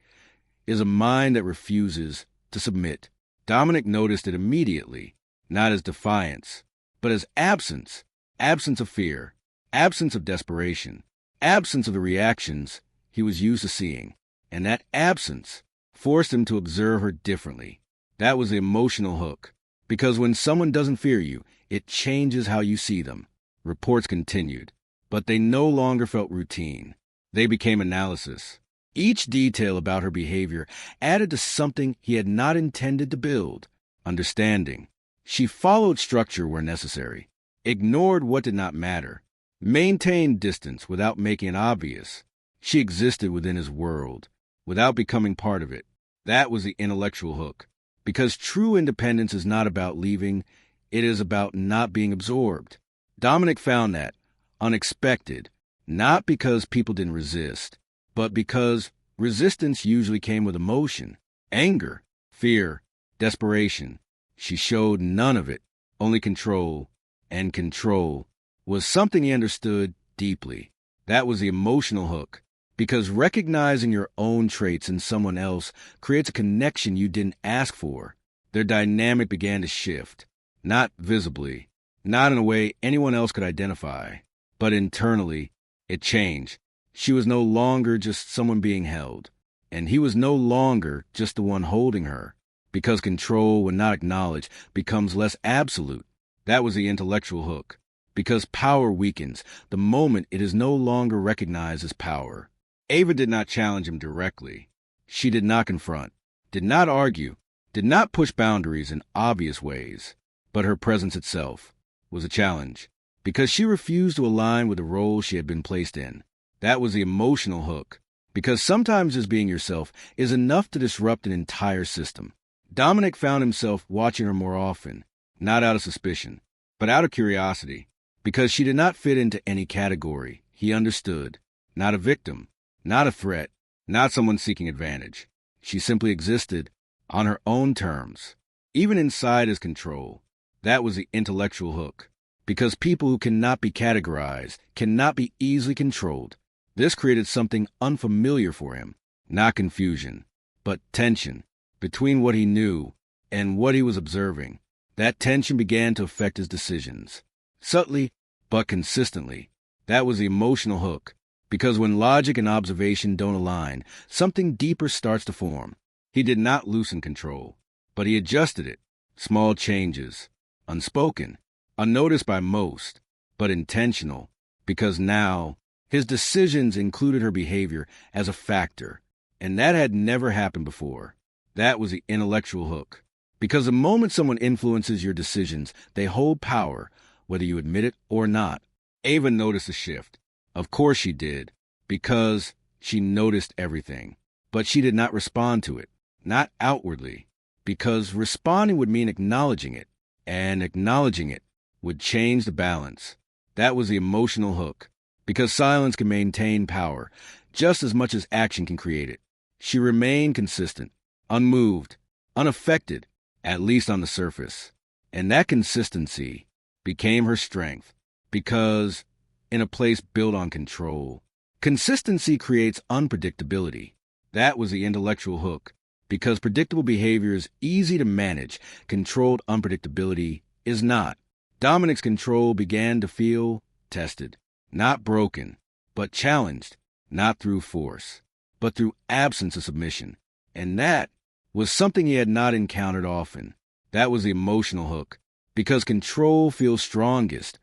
is a mind that refuses to submit. Dominic noticed it immediately, not as defiance, but as absence. Absence of fear, absence of desperation, absence of the reactions he was used to seeing. And that absence forced him to observe her differently. That was the emotional hook, because when someone doesn't fear you, it changes how you see them. Reports continued, but they no longer felt routine. They became analysis. Each detail about her behavior added to something he had not intended to build, understanding. She followed structure where necessary, ignored what did not matter, maintained distance without making it obvious. She existed within his world, without becoming part of it. That was the intellectual hook, because true independence is not about leaving, it is about not being absorbed. Dominic found that unexpected, not because people didn't resist, but because resistance usually came with emotion, anger, fear, desperation. She showed none of it, only control, and control was something he understood deeply. That was the emotional hook, because recognizing your own traits in someone else creates a connection you didn't ask for. Their dynamic began to shift, not visibly, not in a way anyone else could identify, but internally, it changed. She was no longer just someone being held, and he was no longer just the one holding her, because control, when not acknowledged, becomes less absolute. That was the intellectual hook, because power weakens the moment it is no longer recognized as power. Ava did not challenge him directly. She did not confront, did not argue, did not push boundaries in obvious ways, but her presence itself was a challenge, because she refused to align with the role she had been placed in. That was the emotional hook, because sometimes just being yourself is enough to disrupt an entire system. Dominic found himself watching her more often, not out of suspicion, but out of curiosity, because she did not fit into any category. He understood. Not a victim, not a threat, not someone seeking advantage. She simply existed on her own terms, even inside his control. That was the intellectual hook, because people who cannot be categorized cannot be easily controlled. This created something unfamiliar for him, not confusion, but tension between what he knew and what he was observing. That tension began to affect his decisions, subtly but consistently. That was the emotional hook, because when logic and observation don't align, something deeper starts to form. He did not loosen control, but he adjusted it. Small changes, unspoken, unnoticed by most, but intentional, because now his decisions included her behavior as a factor, and that had never happened before. That was the intellectual hook, because the moment someone influences your decisions, they hold power, whether you admit it or not. Ava noticed a shift. Of course she did, because she noticed everything, but she did not respond to it, not outwardly, because responding would mean acknowledging it, and acknowledging it would change the balance. That was the emotional hook, because silence can maintain power just as much as action can create it. She remained consistent, unmoved, unaffected, at least on the surface. And that consistency became her strength, because in a place built on control, Consistency creates unpredictability. That was the intellectual hook. Because predictable behavior is easy to manage, controlled unpredictability is not. Dominic's control began to feel tested, not broken, but challenged, not through force, but through absence of submission. And that was something he had not encountered often. That was the emotional hook, because control feels strongest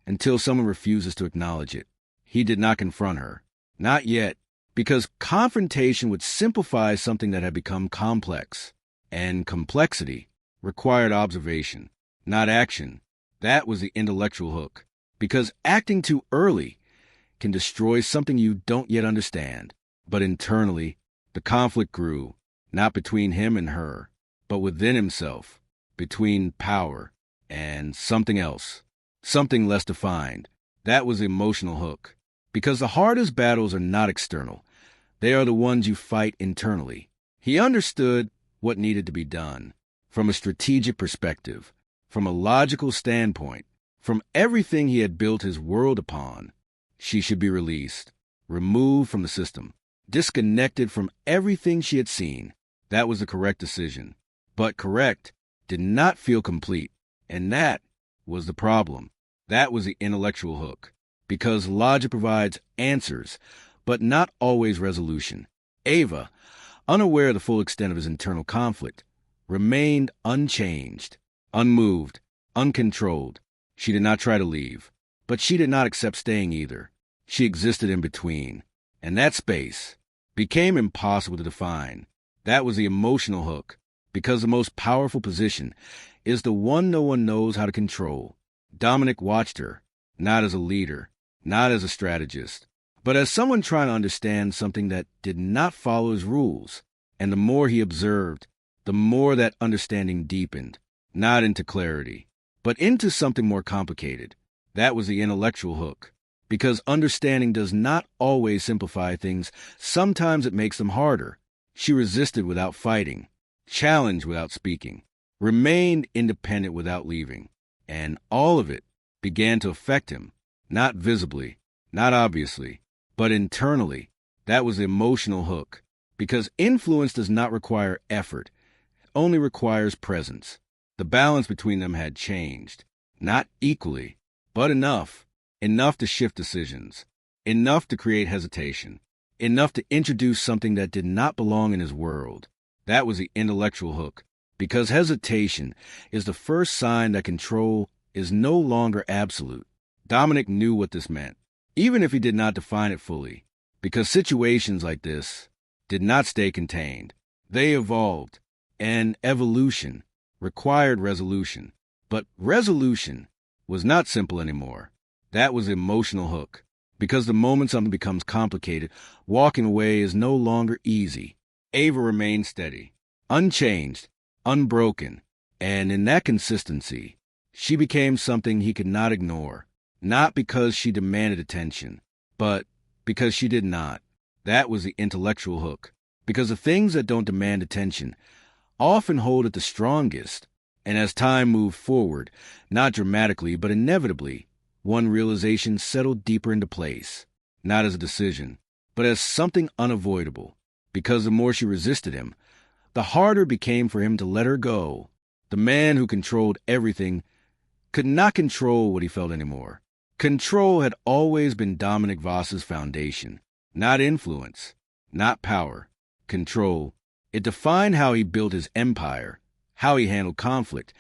until someone refuses to acknowledge it. He did not confront her. Not yet, because confrontation would simplify something that had become complex. And complexity required observation, not action. That was the intellectual hook, because acting too early can destroy something you don't yet understand. But internally, the conflict grew, not between him and her, but within himself, between power and something else, something less defined. That was the emotional hook, because the hardest battles are not external. They are the ones you fight internally. He understood what needed to be done, from a strategic perspective, from a logical standpoint, from everything he had built his world upon. She should be released, removed from the system, disconnected from everything she had seen. That was the correct decision. But correct did not feel complete, and that was the problem. That was the intellectual hook, because logic provides answers, but not always resolution. Ava, unaware of the full extent of his internal conflict, remained unchanged, unmoved, uncontrolled. She did not try to leave, but she did not accept staying either. She existed in between, and that space became impossible to define. That was the emotional hook, because the most powerful position is the one no one knows how to control. Dominic watched her, not as a leader, not as a strategist, but as someone trying to understand something that did not follow his rules. And the more he observed, the more that understanding deepened, not into clarity, but into something more complicated. That was the intellectual hook, because understanding does not always simplify things. Sometimes it makes them harder. She resisted without fighting, challenged without speaking, remained independent without leaving, and all of it began to affect him, not visibly, not obviously, but internally. That was the emotional hook, because influence does not require effort, it only requires presence. The balance between them had changed, not equally, but enough to shift decisions, enough to create hesitation, enough to introduce something that did not belong in his world. That was the intellectual hook, because hesitation is the first sign that control is no longer absolute. Dominic knew what this meant, even if he did not define it fully, because situations like this did not stay contained. They evolved, and evolution required resolution. But resolution was not simple anymore. That was the emotional hook, because the moment something becomes complicated, walking away is no longer easy. Ava remained steady, unchanged, unbroken, and in that consistency, she became something he could not ignore. Not because she demanded attention, but because she did not. That was the intellectual hook, because the things that don't demand attention often hold it the strongest. And as time moved forward, not dramatically but inevitably, one realization settled deeper into place, not as a decision, but as something unavoidable, because the more she resisted him, the harder it became for him to let her go. The man who controlled everything could not control what he felt anymore. Control had always been Dominic Voss's foundation, not influence, not power. Control. It defined how he built his empire, how he handled conflict,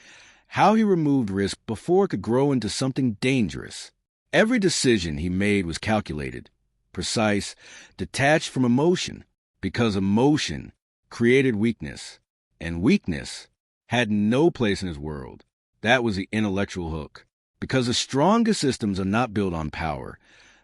how he removed risk before it could grow into something dangerous. Every decision he made was calculated, precise, detached from emotion, because emotion created weakness, and weakness had no place in his world. That was the intellectual hook, because the strongest systems are not built on power.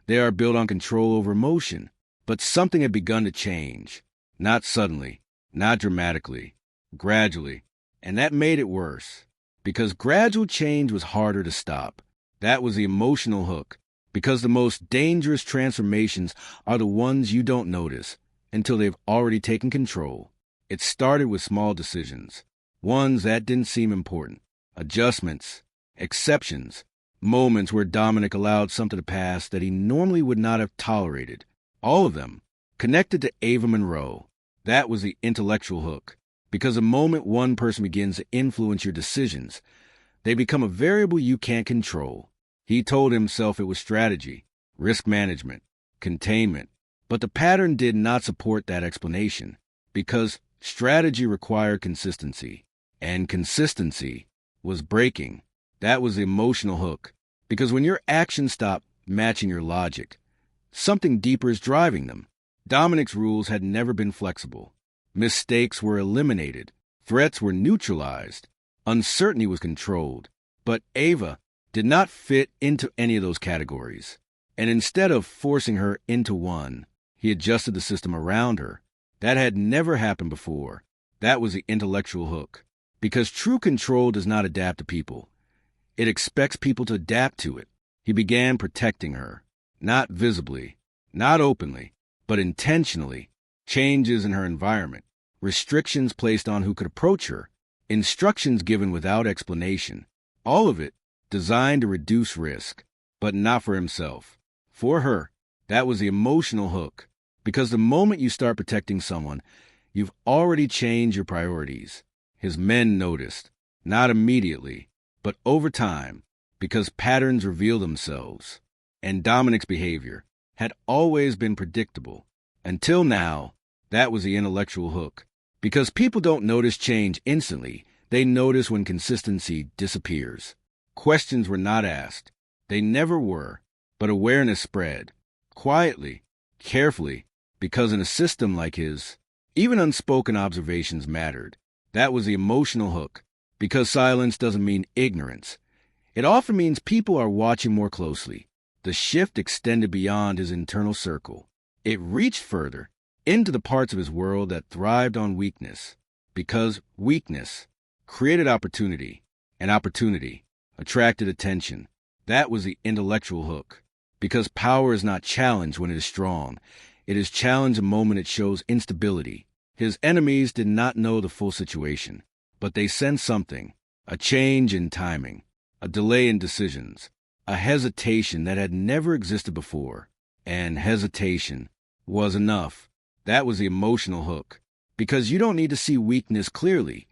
They are built on control over emotion. But something had begun to change, not suddenly, not dramatically, gradually, and that made it worse, because gradual change was harder to stop. That was the emotional hook, because the most dangerous transformations are the ones you don't notice until they've already taken control. It started with small decisions, ones that didn't seem important, adjustments, exceptions, moments where Dominic allowed something to pass that he normally would not have tolerated. All of them. Connected to Ava Monroe. That was the intellectual hook. Because the moment one person begins to influence your decisions, they become a variable you can't control. He told himself it was strategy, risk management, containment. But the pattern did not support that explanation, because strategy required consistency, and consistency was breaking. That was the emotional hook, because when your actions stop matching your logic, something deeper is driving them. Dominic's rules had never been flexible. Mistakes were eliminated, threats were neutralized, uncertainty was controlled. But Ava did not fit into any of those categories, and instead of forcing her into one, he adjusted the system around her. That had never happened before. That was the intellectual hook. Because true control does not adapt to people. It expects people to adapt to it. He began protecting her. Not visibly, not openly, but intentionally. Changes in her environment. Restrictions placed on who could approach her. Instructions given without explanation. All of it designed to reduce risk, but not for himself. For her, that was the emotional hook. Because the moment you start protecting someone, you've already changed your priorities. His men noticed, not immediately, but over time, because patterns reveal themselves. And Dominic's behavior had always been predictable. Until now, that was the intellectual hook. Because people don't notice change instantly, they notice when consistency disappears. Questions were not asked. They never were, but awareness spread. Quietly, carefully, because in a system like his, even unspoken observations mattered. That was the emotional hook, because silence doesn't mean ignorance. It often means people are watching more closely. The shift extended beyond his internal circle. It reached further, into the parts of his world that thrived on weakness, because weakness created opportunity, and opportunity attracted attention. That was the intellectual hook, because power is not challenged when it is strong. It is challenged the moment it shows instability. His enemies did not know the full situation, but they sensed something, a change in timing, a delay in decisions, a hesitation that had never existed before. And hesitation was enough. That was the emotional hook, because you don't need to see weakness clearly.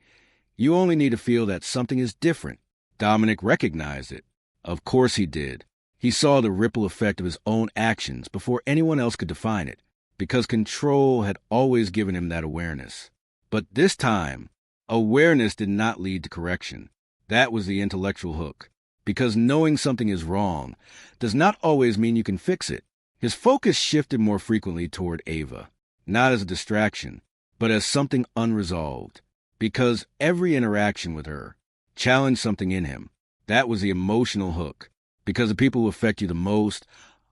You only need to feel that something is different. Dominic recognized it. Of course he did. He saw the ripple effect of his own actions before anyone else could define it, because control had always given him that awareness. But this time, awareness did not lead to correction. That was the intellectual hook, because knowing something is wrong does not always mean you can fix it. His focus shifted more frequently toward Ava, not as a distraction, but as something unresolved, because every interaction with her challenged something in him. That was the emotional hook, because the people who affect you the most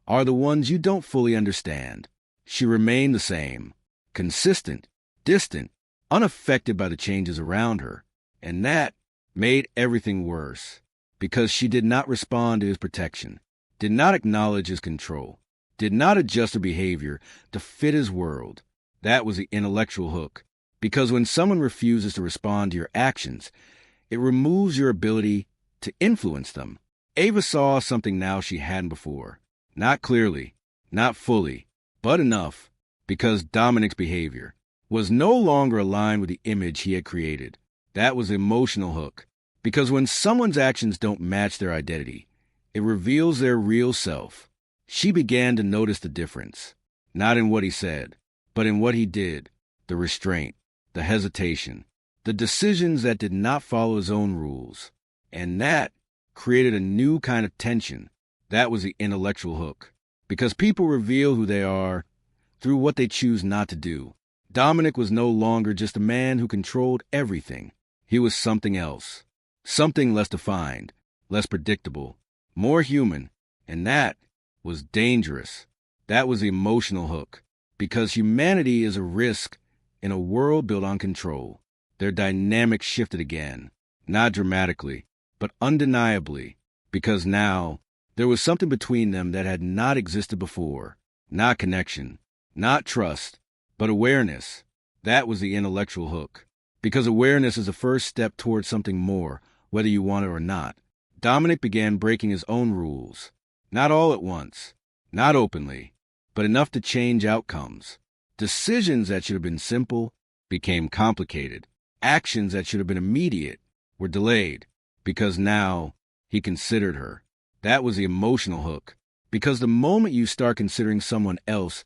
are the ones you don't fully understand. She remained the same, consistent, distant, unaffected by the changes around her, and that made everything worse, because she did not respond to his protection, did not acknowledge his control, did not adjust her behavior to fit his world. That was the intellectual hook, because when someone refuses to respond to your actions, it removes your ability to influence them. Ava saw something now she hadn't before. Not clearly, not fully, but enough, because Dominic's behavior was no longer aligned with the image he had created. That was the emotional hook, because when someone's actions don't match their identity, it reveals their real self. She began to notice the difference, not in what he said, but in what he did, the restraint, the hesitation, the decisions that did not follow his own rules. And that created a new kind of tension. That was the intellectual hook, because people reveal who they are through what they choose not to do. Dominic was no longer just a man who controlled everything. He was something else, something less defined, less predictable, more human, and that was dangerous. That was the emotional hook, because humanity is a risk in a world built on control. Their dynamic shifted again, not dramatically, but undeniably, because now there was something between them that had not existed before. Not connection, not trust, but awareness. That was the intellectual hook, because awareness is the first step towards something more, whether you want it or not. Dominic began breaking his own rules, not all at once, not openly, but enough to change outcomes. Decisions that should have been simple became complicated. Actions that should have been immediate were delayed because now he considered her. That was the emotional hook. Because the moment you start considering someone else,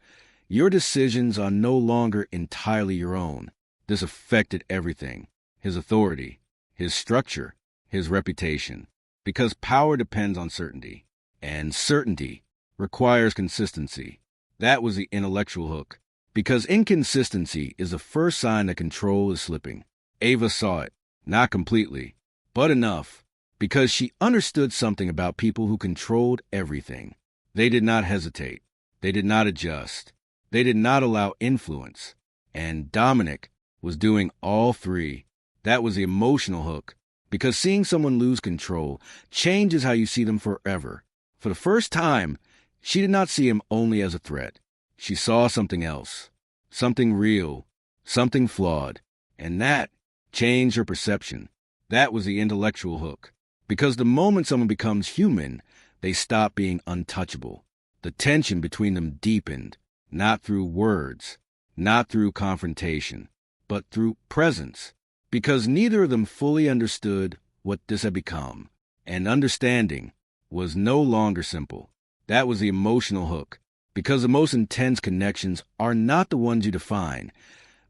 your decisions are no longer entirely your own. This affected everything: his authority, his structure, his reputation. Because power depends on certainty, and certainty requires consistency. That was the intellectual hook. Because inconsistency is the first sign that control is slipping. Ava saw it, not completely, but enough, because she understood something about people who controlled everything. They did not hesitate. They did not adjust. They did not allow influence. And Dominic was doing all three. That was the emotional hook, because seeing someone lose control changes how you see them forever. For the first time, she did not see him only as a threat. She saw something else, something real, something flawed, and that changed her perception. That was the intellectual hook, because the moment someone becomes human, they stop being untouchable. The tension between them deepened, not through words, not through confrontation, but through presence, because neither of them fully understood what this had become, and understanding was no longer simple. That was the emotional hook, because the most intense connections are not the ones you define.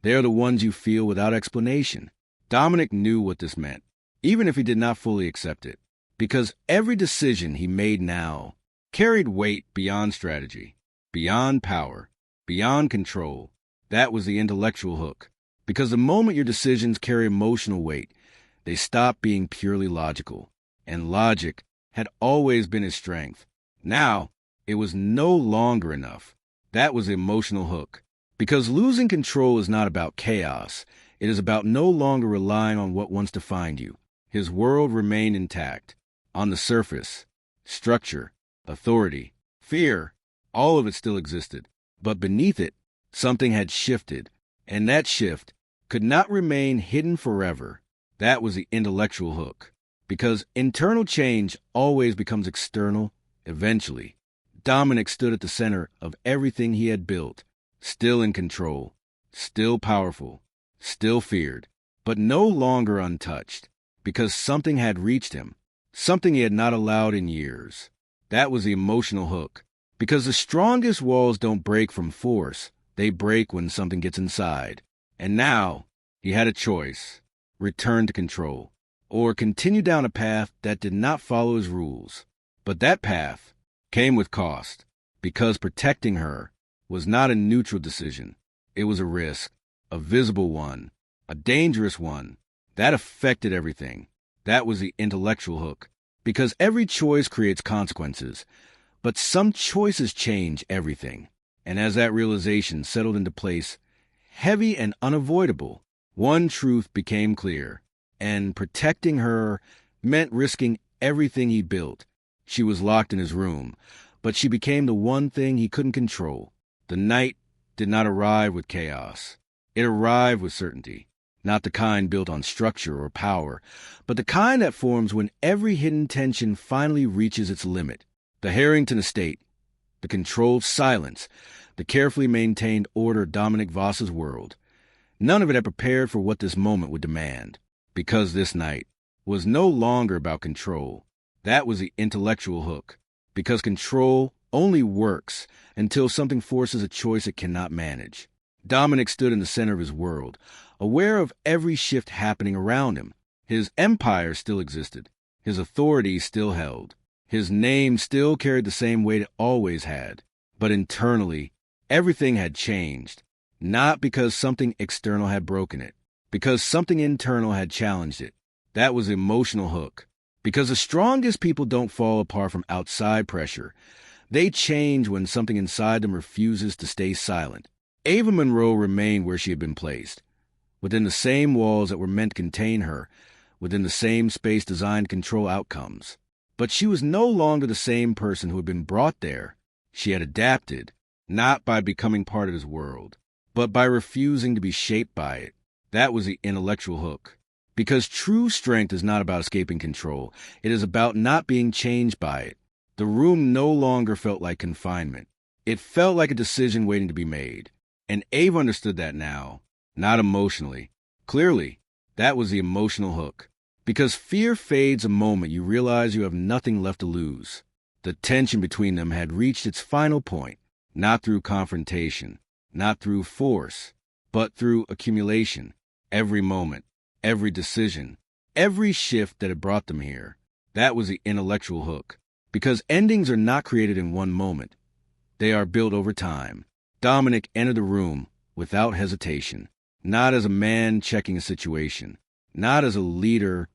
They are the ones you feel without explanation. Dominic knew what this meant, even if he did not fully accept it, because every decision he made now carried weight beyond strategy, beyond power, beyond control. That was the intellectual hook, because the moment your decisions carry emotional weight, they stop being purely logical, and logic had always been his strength. Now, it was no longer enough. That was the emotional hook, because losing control is not about chaos. It is about no longer relying on what once defined you. His world remained intact. On the surface, structure, authority, fear, all of it still existed. But beneath it, something had shifted, and that shift could not remain hidden forever. That was the intellectual hook, because internal change always becomes external eventually. Dominic stood at the center of everything he had built, still in control, still powerful, still feared, but no longer untouched, because something had reached him, something he had not allowed in years. That was the emotional hook, because the strongest walls don't break from force, they break when something gets inside. And now, he had a choice: return to control, or continue down a path that did not follow his rules. But that path came with cost, because protecting her was not a neutral decision. It was a risk, a visible one, a dangerous one, that affected everything. That was the intellectual hook, because every choice creates consequences, but some choices change everything. And as that realization settled into place, heavy and unavoidable, one truth became clear, and protecting her meant risking everything he built. She was locked in his room, but she became the one thing he couldn't control. The night did not arrive with chaos. It arrived with certainty, not the kind built on structure or power, but the kind that forms when every hidden tension finally reaches its limit. The Harrington estate, the controlled silence, the carefully maintained order of Dominic Voss's world. None of it had prepared for what this moment would demand, because this night was no longer about control. That was the intellectual hook, because control only works until something forces a choice it cannot manage. Dominic stood in the center of his world, aware of every shift happening around him. His empire still existed. His authority still held. His name still carried the same weight it always had. But internally, everything had changed, not because something external had broken it, because something internal had challenged it. That was the emotional hook. Because the strongest people don't fall apart from outside pressure. They change when something inside them refuses to stay silent. Ava Monroe remained where she had been placed, within the same walls that were meant to contain her, within the same space designed to control outcomes. But she was no longer the same person who had been brought there. She had adapted, not by becoming part of his world, but by refusing to be shaped by it. That was the intellectual hook. Because true strength is not about escaping control. It is about not being changed by it. The room no longer felt like confinement. It felt like a decision waiting to be made. And Ava understood that now, not emotionally. Clearly, that was the emotional hook. Because fear fades the moment you realize you have nothing left to lose. The tension between them had reached its final point, not through confrontation, not through force, but through accumulation. Every moment, every decision, every shift that had brought them here. That was the intellectual hook. Because endings are not created in one moment. They are built over time. Dominic entered the room without hesitation, not as a man checking a situation, not as a leader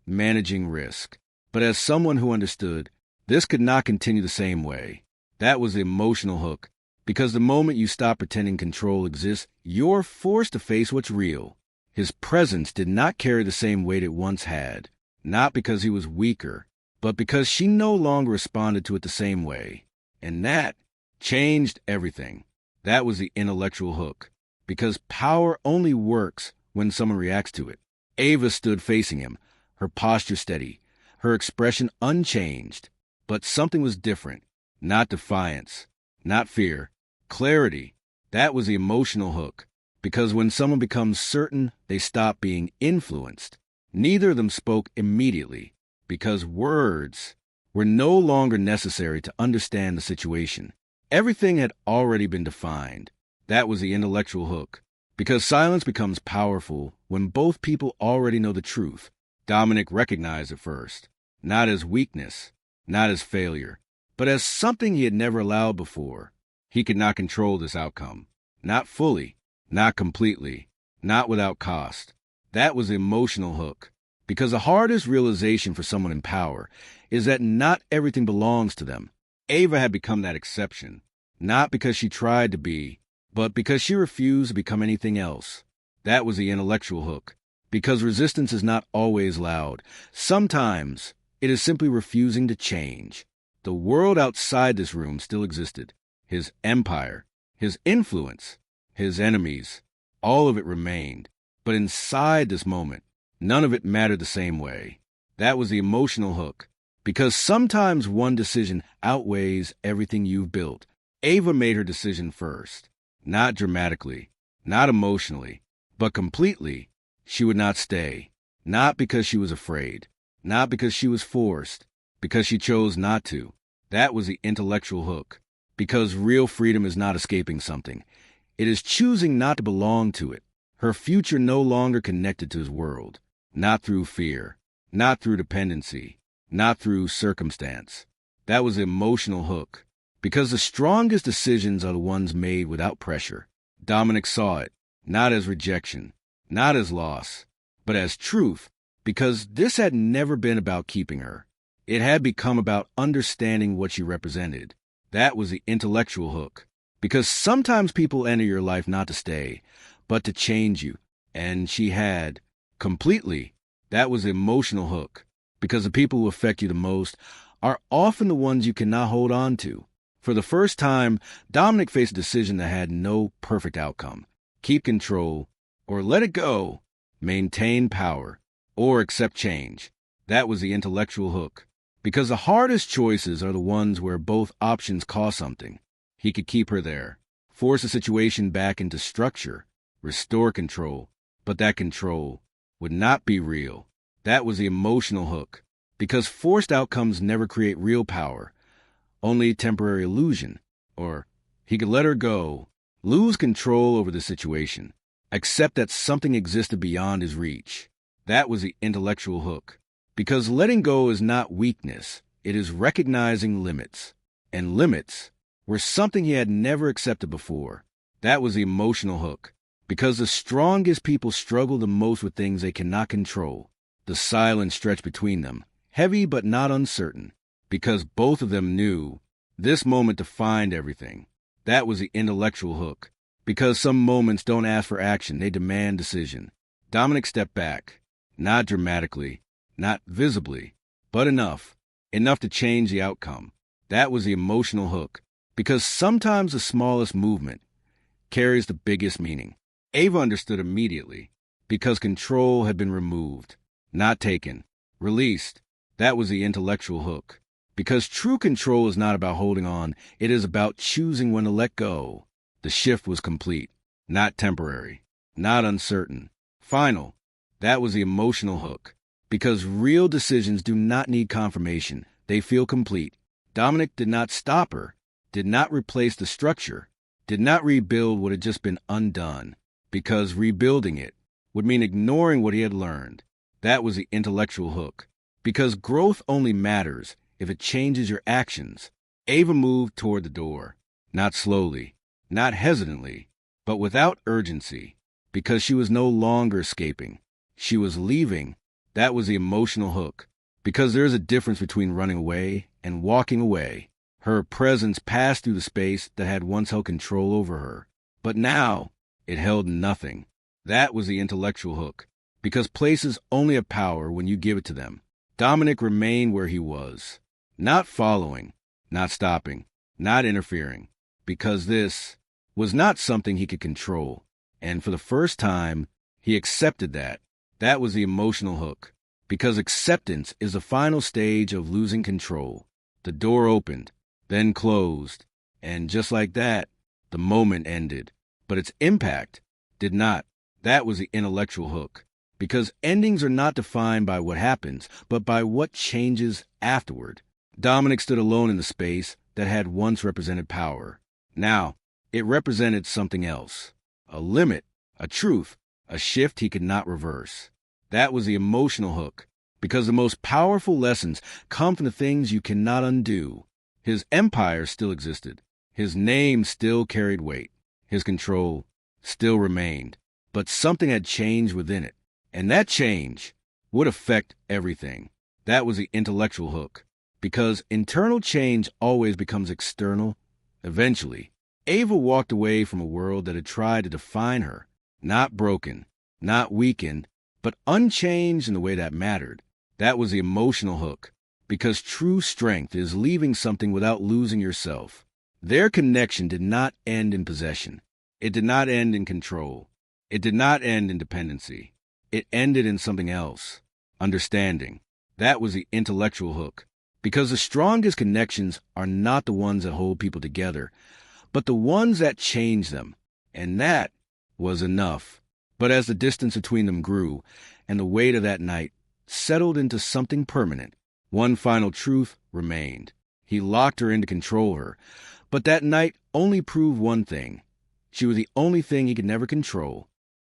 managing risk, but as someone who understood this could not continue the same way. That was the emotional hook, because the moment you stop pretending control exists, you're forced to face what's real. His presence did not carry the same weight it once had, not because he was weaker, but because she no longer responded to it the same way. And that changed everything. That was the intellectual hook, because power only works when someone reacts to it. Ava stood facing him, her posture steady, her expression unchanged. But something was different. Not defiance, not fear, clarity. That was the emotional hook, because when someone becomes certain, they stop being influenced. Neither of them spoke immediately, because words were no longer necessary to understand the situation. Everything had already been defined. That was the intellectual hook, because silence becomes powerful when both people already know the truth. Dominic recognized it first, not as weakness, not as failure, but as something he had never allowed before. He could not control this outcome. Not fully, not completely, not without cost. That was the emotional hook, because the hardest realization for someone in power is that not everything belongs to them. Ava had become that exception, not because she tried to be, but because she refused to become anything else. That was the intellectual hook, because resistance is not always loud. Sometimes it is simply refusing to change. The world outside this room still existed. His empire, his influence, his enemies, all of it remained. But inside this moment, none of it mattered the same way. That was the emotional hook, because sometimes one decision outweighs everything you've built. Ava made her decision first, not dramatically, not emotionally, but completely. She would not stay, not because she was afraid, not because she was forced, because she chose not to. That was the intellectual hook, because real freedom is not escaping something. It is choosing not to belong to it. Her future no longer connected to his world, not through fear, not through dependency, not through circumstance. That was the emotional hook, because the strongest decisions are the ones made without pressure. Dominic saw it, not as rejection, not as loss, but as truth, because this had never been about keeping her. It had become about understanding what she represented. That was the intellectual hook, because sometimes people enter your life not to stay, but to change you, and she had, completely. That was the emotional hook, because the people who affect you the most are often the ones you cannot hold on to. For the first time, Dominic faced a decision that had no perfect outcome. Keep control, or let it go. Maintain power, or accept change. That was the intellectual hook, because the hardest choices are the ones where both options cost something. He could keep her there, force the situation back into structure, restore control, but that control would not be real. That was the emotional hook, because forced outcomes never create real power, only temporary illusion. Or he could let her go, lose control over the situation, accept that something existed beyond his reach. That was the intellectual hook, because letting go is not weakness, it is recognizing limits. And limits were something he had never accepted before. That was the emotional hook, because the strongest people struggle the most with things they cannot control. The silence stretched between them, heavy but not uncertain, because both of them knew this moment defined everything. That was the intellectual hook, because some moments don't ask for action, they demand decision. Dominic stepped back, not dramatically, not visibly, but enough to change the outcome. That was the emotional hook, because sometimes the smallest movement carries the biggest meaning. Ava understood immediately, because control had been removed, not taken, released. That was the intellectual hook, Because true control is not about holding on, it is about choosing when to let go. The shift was complete, not temporary, not uncertain. Final. That was the emotional hook. Because real decisions do not need confirmation, they feel complete. Dominic did not stop her, did not replace the structure, did not rebuild what had just been undone. Because rebuilding it would mean ignoring what he had learned. That was the intellectual hook. Because growth only matters if it changes your actions. Ava moved toward the door, not slowly, not hesitantly, but without urgency, because she was no longer escaping. She was leaving. That was the emotional hook. Because there is a difference between running away and walking away. Her presence passed through the space that had once held control over her. But now, it held nothing. That was the intellectual hook. Because places only have power when you give it to them. Dominic remained where he was. Not following, not stopping, not interfering. Because this was not something he could control. And for the first time, he accepted that. That was the emotional hook. Because acceptance is the final stage of losing control. The door opened, then closed. And just like that, the moment ended. But its impact did not. That was the intellectual hook. Because endings are not defined by what happens, but by what changes afterward. Dominic stood alone in the space that had once represented power. Now, it represented something else. A limit, a truth, a shift he could not reverse. That was the emotional hook. Because the most powerful lessons come from the things you cannot undo. His empire still existed. His name still carried weight. His control still remained. But something had changed within it. And that change would affect everything. That was the intellectual hook. Because internal change always becomes external. Eventually, Ava walked away from a world that had tried to define her. Not broken, not weakened, but unchanged in the way that mattered. That was the emotional hook. Because true strength is leaving something without losing yourself. Their connection did not end in possession. It did not end in control. It did not end in dependency. It ended in something else. Understanding. That was the intellectual hook. Because the strongest connections are not the ones that hold people together, but the ones that change them. And that was enough. But as the distance between them grew, and the weight of that night settled into something permanent, one final truth remained. He locked her in to control her. But that night only proved one thing. She was the only thing he could never control.